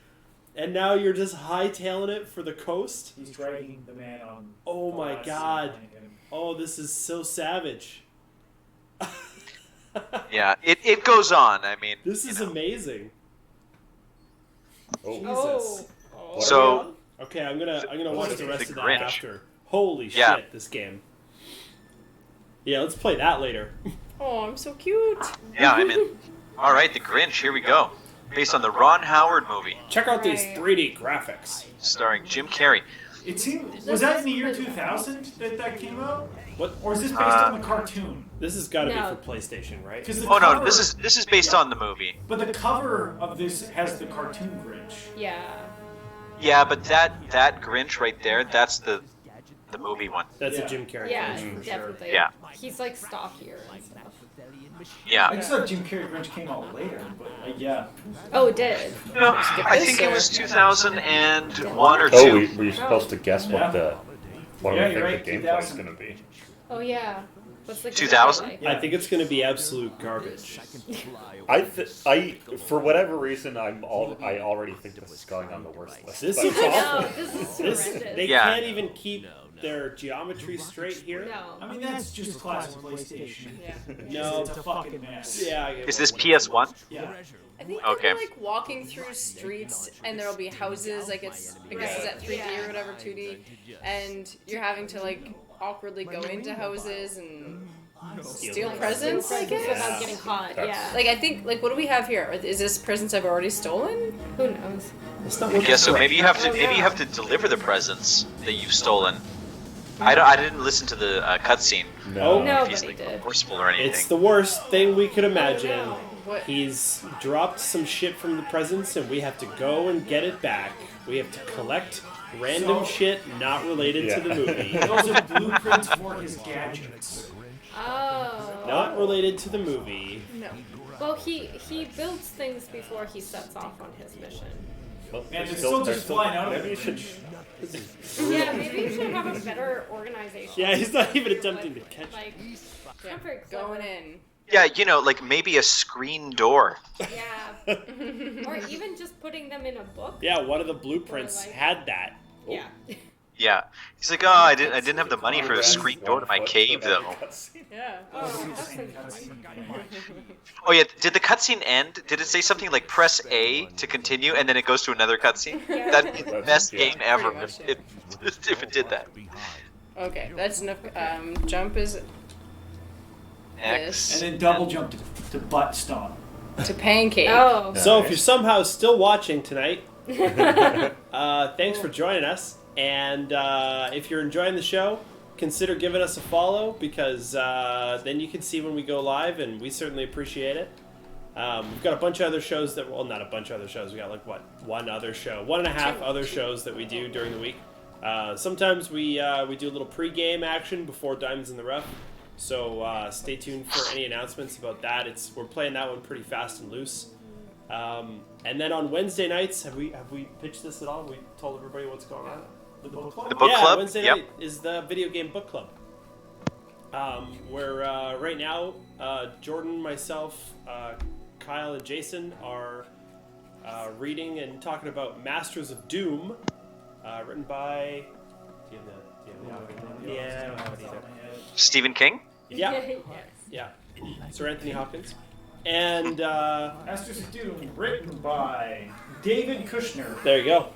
And now you're just hightailing it for the coast? He's dragging the man on. Oh my glass god. behind him. Oh, this is so savage. Yeah, it goes on. I mean, This is you know. amazing. Oh. Jesus. Oh. So Okay, I'm gonna watch the rest The of that Grinch. after. Holy Yeah. shit, this game. Yeah, let's play that later. Oh, I'm so cute. yeah, I mean, all right, The Grinch. Here we go. Based on the Ron Howard movie, Check out these Right. 3D graphics. starring Jim Carrey. It seemed, was that in the year 2000 that came out? What? Or is this based on the cartoon? This has got to No. be for PlayStation, right? 'Cause the Oh no, cover- this is based on the movie. But the cover of this has the cartoon Grinch. Yeah. Yeah, but that Grinch right there, that's the movie one. That's Yeah. a Jim Carrey Yeah, Grinch for sure. definitely. Yeah. He's like stockier and stuff. I Yeah. just thought Jim Carrey Grinch came out later, but yeah. Oh, it did. No, I think it was 2001 or Oh, two. we were supposed to guess Yeah. what Yeah, we you're think right, the gameplay is 2000. going to be. Oh yeah. What's the 2000? Yeah. I think it's going to be absolute garbage. I for whatever reason I already think this is going on the worst list. This but- is No, awful. this is This, horrendous. they Yeah. can't even keep their geometry straight here. No. I mean, that's just classic PlayStation. Yeah. No. It's a fucking mess. Yeah. I get Is what this it PS1? Yeah. I think Okay. they'll be like walking through streets and there'll be houses, I guess is that 3D or whatever, 2D, and you're having to like awkwardly go into houses and steal presents, I guess. Without getting caught. Yeah. Like I think like what do we have here? Is this presents I've already stolen? Who knows? That's not what Yeah, so maybe you have to deliver the presents that you've stolen. I didn't listen to the cutscene. Oh. No. If he's Nobody like did. forceful or anything. It's the worst thing we could imagine. What? He's dropped some shit from the presents, and we have to go and get it back. We have to collect random shit not related to the movie. Those are blueprints for his gadgets. Oh. Not related to the movie. No. Well, he builds things before he sets off on his mission. Well, And they're it's still they're just flying out of Maybe you it. should. Yeah, maybe you should have a better organization. Yeah, he's not even attempting to catch it. Like, Yeah. not very clever. Going in. Yeah, you know, like maybe a screen door. Yeah. Or even just putting them in a book. Yeah, one of the blueprints Or like- had that. Yeah. Yeah. He's like, oh, I didn't have the money for a screen door to my cave though. Yeah. Oh, that's interesting. Oh yeah, did the cutscene end? Did it say something like press A to continue and then it goes to another cutscene? Yeah. That'd be the best Yeah. game ever Pretty much, if it did that. Okay, that's enough. Jump is X. And then double jump to butt stomp. to pancake. Oh. So if you're somehow still watching tonight, thanks for joining us. And if you're enjoying the show, consider giving us a follow because then you can see when we go live, and we certainly appreciate it. We've got a bunch of other shows that, well, not a bunch of other shows. We got like one other show, 1.5 other shows that we do during the week. Sometimes we do a little pre-game action before Diamonds in the Rough. So stay tuned for any announcements about that. We're playing that one pretty fast and loose. And then on Wednesday nights, have we pitched this at all? Have we told everybody what's going on? The book club? The book yeah, club? Wednesday Yep. night is the video game book club. Where right now, Jordan, myself, Kyle, and Jason are reading and talking about Masters of Doom, written by. Do you have the yeah. Stephen King? Yeah, Yes. yeah. Sir Anthony Hopkins. And Masters of Doom, written by David Kushner. there you go.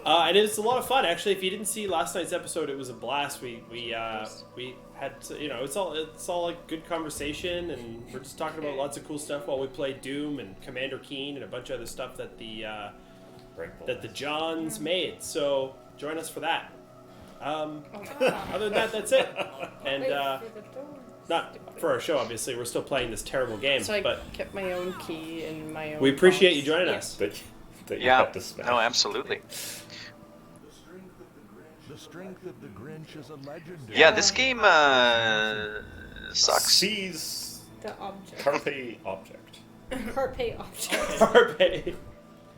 And it's a lot of fun, actually. If you didn't see last night's episode, it was a blast. We had, it's all like good conversation, and we're just talking about lots of cool stuff while we play Doom and Commander Keen and a bunch of other stuff that the Johns made. So join us for that. Other than that, that's it. And Wait for the door. not for our show, obviously. We're still playing this terrible game, So I but kept my own key and my own. we appreciate box. you joining Yeah. us. That you Yeah. have to spend. No, absolutely. The strength of the Grinch is a legendary. Yeah, this game sucks. Seize The object. carpe object. Carpe object. Carpe.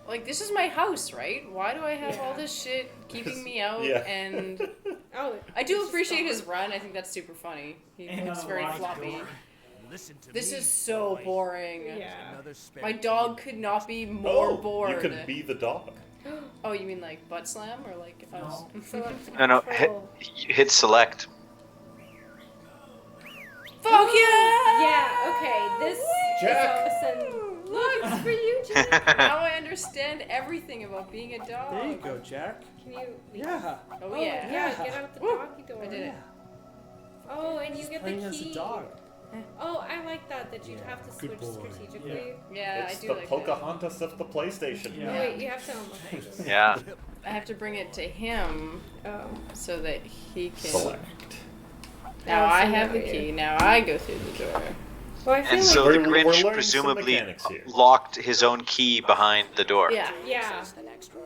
Like this is my house, right? Why do I have all this shit keeping me out? Yeah. And Oh. I do appreciate his run. I think that's super funny. He And looks a very locked floppy. door. This is so boring. Yeah. My dog could not be more bored. You can be the dog. Oh, you mean like butt slam or like if I was... No. Hit select. Fuck yeah! Yeah, okay, this Jack. is all of a sudden... Look, it's for you, Jack. Now I understand everything about being a dog. There you go, Jack. Can you... Yeah. Oh yeah. Yeah, get out the doggy door. I did it. Oh, and you get the Playing as key. a dog. Oh, I like that you'd have to switch strategically. Yeah, It's I do the like that. Pocahontas of the PlayStation. Yeah. Wait, you have to unlock it. Yeah. I have to bring it to him Oh. so that he can... Select. Now Oh, I so have the now key. Now I go through the door. Well, I feel And like... so the We're learning Grinch some presumably mechanics here. locked his own key behind the door. Yeah. Yeah.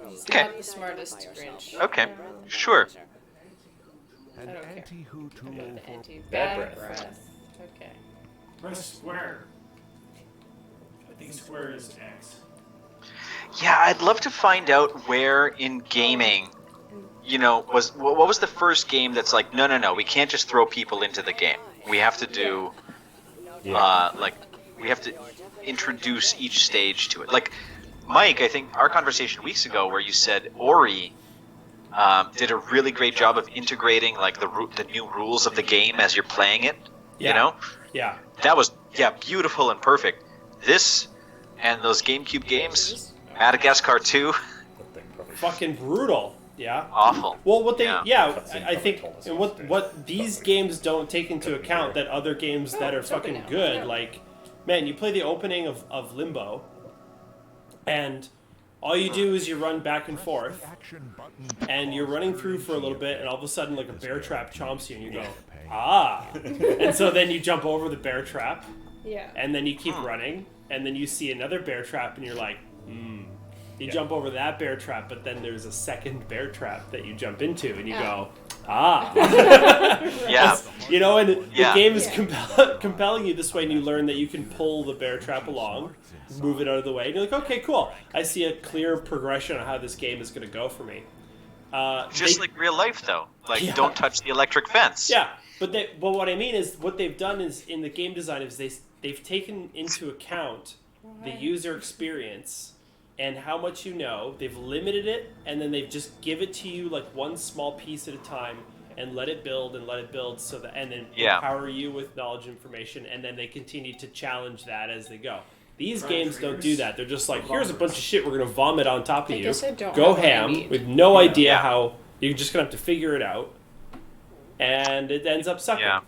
He's Okay. not the smartest Grinch. Okay. Sure. An I don't care. anti-who tool for Anti Bad bad breath. breath. Okay. Press square. I think square is X. Yeah, I'd love to find out where in gaming, what was the first game that's like, no, we can't just throw people into the game. We have to do, we have to introduce each stage to it. Like, Mike, I think our conversation weeks ago where you said Ori did a really great job of integrating like the new rules of the game as you're playing it. Yeah. You know, Yeah. that was beautiful and perfect. This and those GameCube games, Madagascar 2, That thing probably- Fucking brutal. Yeah. awful. Well, what they Yeah. I think and what these games don't take into account that other games that are jumping fucking now. good, Yeah. like, man, you play the opening of Limbo, and all you do is you run back and forth, action button. and you're running through for a little bit, and all of a sudden, like a bear trap chomps you, and you go, ah, and so then you jump over the bear trap, Yeah. and then you keep running, and then you see another bear trap, and you're like, You Yeah. jump over that bear trap, but then there's a second bear trap that you jump into, and you Yeah. go, ah. Yeah. You know, and Yeah. the game is Yeah. compelling you this way, and you learn that you can pull the bear trap along, move it out of the way, and you're like, okay, cool. I see a clear progression on how this game is going to go for me. Just They- like real life, though. Like, Yeah. don't touch the electric fence. Yeah, but what I mean is what they've done is in the game design is they've taken into account the user experience and how much you know. They've limited it, and then they've just give it to you like one small piece at a time and let it build so that, and then Yeah. empower you with knowledge information, and then they continue to challenge that as they go. These games don't do that. They're just like, here's a bunch of shit we're gonna vomit on top of I you. guess I don't Go have what I ham need. with no idea Yeah. how. You're just gonna have to figure it out, and it ends up sucking. Yeah.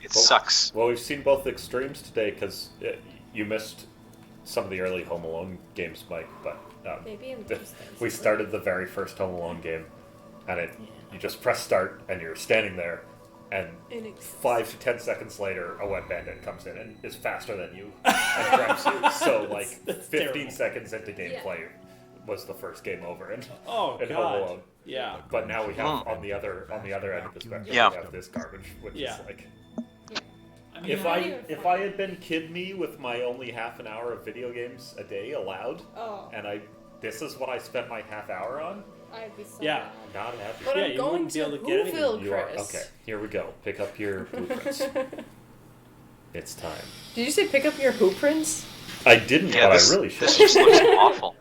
It sucks. Well, we've seen both extremes today because you missed some of the early Home Alone games, Mike. But Maybe in the- those things. we started the very first Home Alone game, and you just press start, and you're standing there, and 5 to 10 seconds later, a wet bandit comes in and is faster than you and grabs you. So, like, That's 15 terrible. seconds into gameplay was the first game over in, Oh in Home god. Alone. Yeah. But now we have on the other end of the spectrum, Yeah. we have this garbage, which Yeah. is like. I mean, If I had been kid me with my only half an hour of video games a day allowed, Oh, and this is what I spent my half hour on, I'd be so Yeah. mad. not happy. But Yeah, I'm you going wouldn't be to able to get anything. Whoville, You are Chris. okay. Here we go. Pick up your blueprints. It's time. Did you say pick up your hooprints? I didn't, Yeah, but this, I really should. this just looks awful.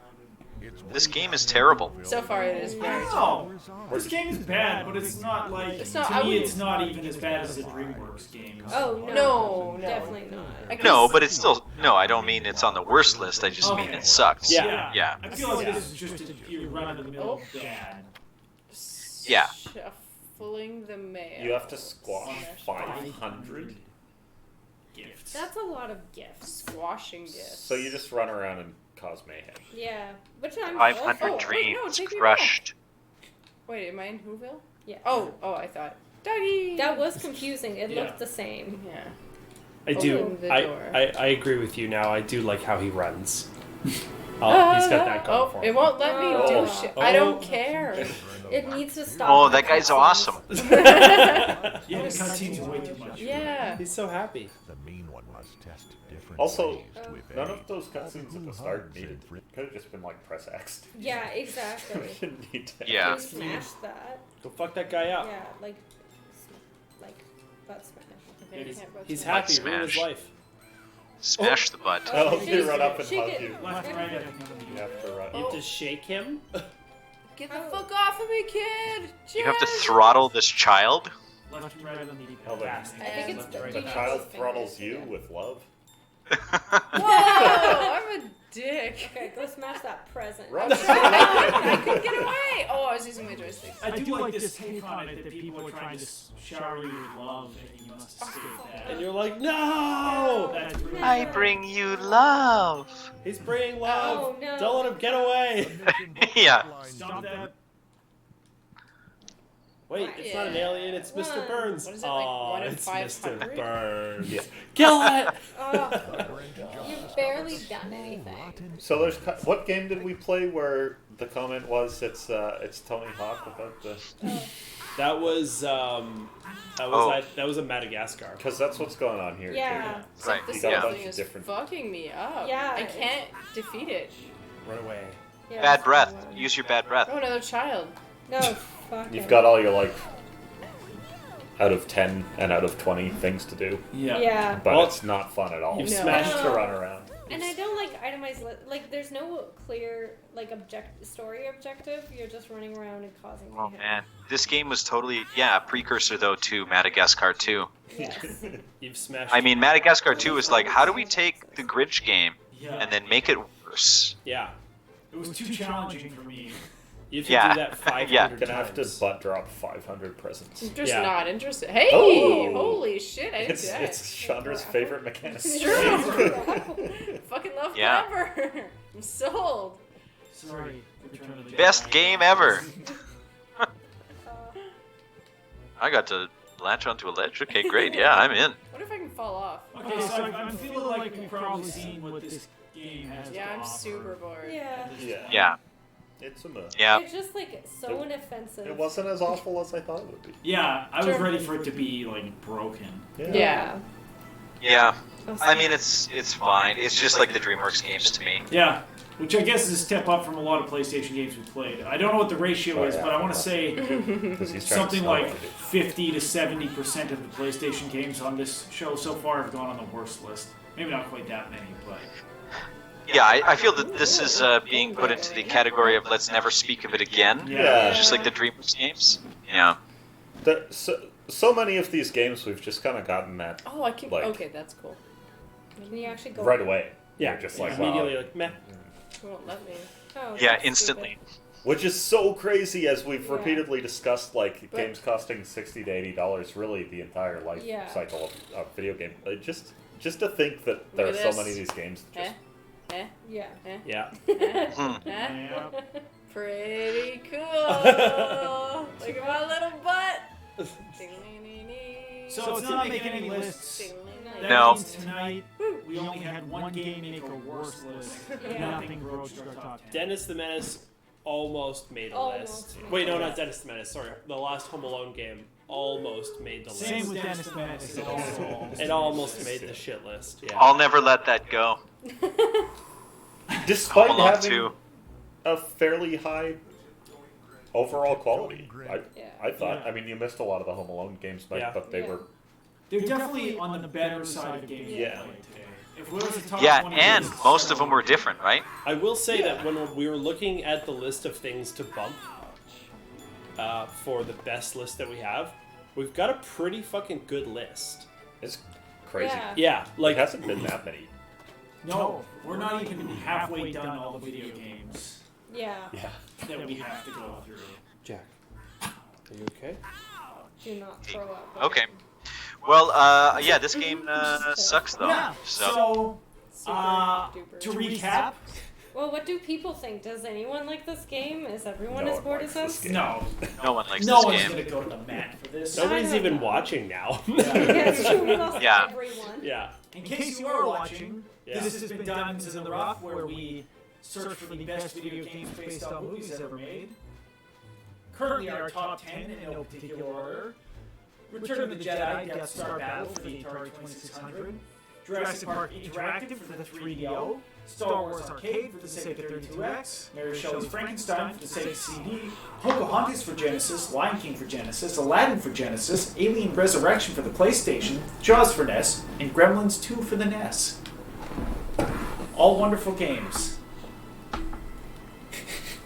This game is terrible. So far it is very No, this game is bad, but it's not like It's not- to I me. wouldn't- It's not even as bad as the DreamWorks games. Oh, no. No, no. Definitely not. I No, guess- but it's still no. I don't mean it's on the worst list. I just mean Okay. it sucks. Yeah. Yeah. I feel like this is just a run-of-the-mill bad. Yeah. Shuffling the mail. You have to squash 500, Gifts. That's a lot of gifts. Squashing gifts. so you just run around and cause mayhem. Yeah. Which I'm 500 Oh, wait, no, dreams take me crushed. Wait, am I in Whoville? Yeah. Oh, I thought. Dougie! That was confusing. It Yeah. looked the same. Yeah. I do. Open the I, door. I agree with you now. I do like how he runs. Oh, he's got that going for him. It won't let me Oh. do shit. I don't care. It needs to stop. Oh, with that the guy's cutscenes. awesome. Yeah, the cutscenes are way too much. Yeah. He's so happy. The mean one must test different Also, ways to evade. none of those cutscenes at the start needed. Could have just been like press X. Yeah, exactly. We didn't need to. Yeah. You smash that. Go fuck that guy up. Yeah, like butt smash. Okay, you can't vote He's tonight. happy. Ruin his Smash. life. Smash the butt. Oh, they Shake run it, up and shake hug it. you. Left and right, I think. You have to run. You have to shake him. Get the fuck off of me, kid! You have to Jed! throttle this child. Left and right on the Oh, the, I think it's the child throttles you with love. Whoa! I'm a dick. Okay, go smash that present. Run. I couldn't get away! Oh, I was using my joysticks. I do like this take on it that people are trying to shower you with love and you must escape that. And you're like, no! That's really I bring you love. He's bringing love. Oh, no. Don't let him get away. Yeah. Stop that. Wait, it's not an alien, it's Mr. One. Burns. What is it, like, Aw, 1 in it's 500? Mr. Burns. Yeah. Kill it! Oh, you've barely done anything. So there's what game did we play where the comment was it's Tony Hawk without the That was that was a Madagascar. because that's what's going on here Yeah. too. Right. This got a whole bunch thing of is different- fucking me up. Yeah, I can't defeat it. Run away. Yeah, Bad so, breath. Use your bad breath. Oh, another child. No, fuck You've it. got all your like out of 10 and out of 20 things to do, Yeah. Yeah. but Well, it's not fun at all. you've No. smashed to run around. And I don't like itemized like there's no clear like story objective. You're just running around and causing Oh mayhem. man, this game was totally a precursor though to Madagascar 2. Yes. You've smashed. I mean, Madagascar 2 was like, how do we take the Grinch game Yeah. and then make it worse? Yeah. It was too challenging for me. You have to Yeah. do that 500 Yeah. You're gonna have to times. butt drop 500 presents. I'm just Yeah. not interested. Hey! Oh. Holy shit, I didn't It's do that. it's Chandra's favorite mechanic. True. Fucking love Yeah. forever. I'm sold. Sorry. Return of the Jedi. Best game ever. I got to latch onto a ledge. Okay, great. Yeah, I'm in. What if I can fall off? Okay, so I'm feeling like we've probably seen what this game has Yeah, to I'm offer. super bored. Yeah. Yeah. Yeah, It's a move. yeah. It's just like so inoffensive. It wasn't as awful as I thought it would be. Yeah, I was Sure. ready for it to be like broken. Yeah. Yeah. I mean, it's fine. It's just like the DreamWorks games to me. Yeah, which I guess is a step up from a lot of PlayStation games we've played. I don't know what the ratio is, but I want to say 'Cause he's trying something to like sell it. 50 to 70% of the PlayStation games on this show so far have gone on the worst list. Maybe not quite that many, but Yeah, I feel that this is being put into the category of let's never speak of it again. Yeah. Just like the DreamWorks games. Yeah. So many of these games we've just kind of gotten that Oh, I can. Like- okay, that's cool. Can you actually go right away. Yeah. You're just like, immediately wow. like meh. It won't let me. Oh, Yeah, that's instantly. Which is so crazy, as we've Yeah. repeatedly discussed, like But- games costing $60 to $80, really the entire life Yeah. cycle of video game. Just to think that there are Look at so this. many of these games. Just, Eh? stupid. Yeah. Yeah. Hmm. yeah. Pretty cool. Look at my little butt. So it's not making any lists. That No. means tonight we only had one game make a worse list. Nothing broached our top 10. Dennis the Menace almost made a Almost. list. Wait, no, not Dennis the Menace. Sorry, the last Home Alone game almost made the list. Same with Dennis the Menace. It also It almost made the shit list. Yeah. I'll never let that go. despite Home Alone having 2. a fairly high overall quality, Yeah. I thought. I mean, you missed a lot of the Home Alone games, Mike, Yeah. but they Yeah. were. They're definitely on the better side of games Yeah. we played today. If it was a top Yeah, 20 and list, most of them were different, right? I will say that when we were looking at the list of things to bump for the best list that we have, we've got a pretty fucking good list. It's crazy. Yeah. Yeah, Like, like hasn't been that many. No, we're not even halfway done all the video games Yeah. Yeah. that we have to go through. Jack. Are you okay? Do not throw up. Okay. Well, yeah, this game sucks though. Yeah. So So, to recap, Well, what do people think? Does anyone like this game? Is everyone No as one bored likes as this us? game. no, no one likes no this one's game. gonna go to the mat for this. Nobody's don't even know. watching now. Yeah, it's true. We lost Yeah. everyone. Yeah. In case you are watching, Yeah. this has been Diamonds in the Rough, where we search for the best video games based on movies ever made. Currently, our top 10 in no particular order: Return of the Jedi, Death Star Battle for the Atari 2600, Jurassic Park Interactive for the 3DO, Star Wars Arcade for the Sega 32X, Mary Shelley's Frankenstein for the Sega CD, Pocahontas for Genesis, Lion King for Genesis, Aladdin for Genesis, Alien Resurrection for the PlayStation, Jaws for NES, and Gremlins 2 for the NES. All wonderful games.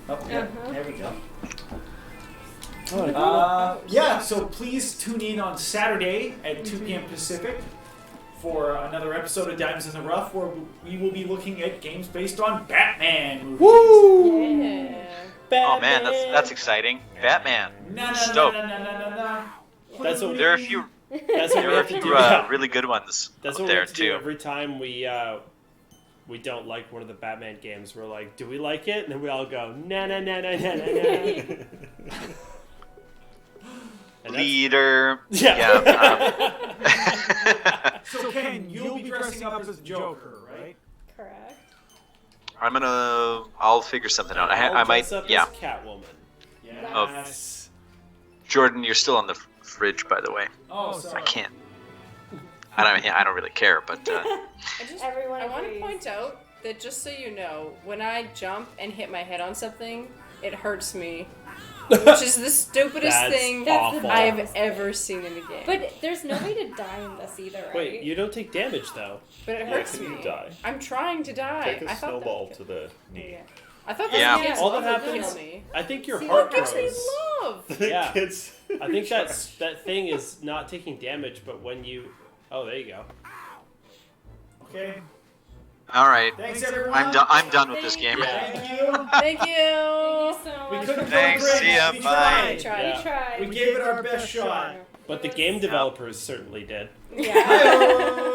Oh, yeah, there we go. Yeah, so please tune in on Saturday at 2 p.m. Pacific for another episode of Diamonds in the Rough, where we will be looking at games based on Batman movies. Woo! Yeah. Oh man, that's exciting. Batman. Stoked. That's what There are a few That's what there we are a have to few do. really good ones That's up what we there have to do too. every time we don't like one of the Batman games. We're like, do we like it? And then we all go, nah, nah, nah, nah, nah, nah, nah. And that's- Leader. Yeah. So Ken, you'll be dressing up as the Joker, right? Correct. I'll figure something out. I I'll might, dress up yeah. as Catwoman. Yes. Jordan, you're still on the fridge, by the way. Oh, sorry. I can't. I don't really care, but Everyone I want to agrees. point out that just so you know, when I jump and hit my head on something, it hurts me. Which is the stupidest That's thing awful. I've ever seen in a game. But there's no way to die in this either, right? Wait, you don't take damage though. But it Yeah, hurts can me. you die? I'm trying to die. Take a I thought snowball that, to the knee. Yeah. I thought Yeah. that All that would happens- kill me. I think your See, heart That gives me grows. love. Yeah. Kids. I think that thing is not taking damage, but when you... Oh, there you go. Okay. all right. Thanks, everyone. I'm done with this game. Yeah. Thank you. Thank you. Thank you so We much. couldn't for go Thanks, great. see ya, We bye. tried. We tried. Yeah. We tried. We gave it our best shot. But the game developers certainly did. Yeah. Bye.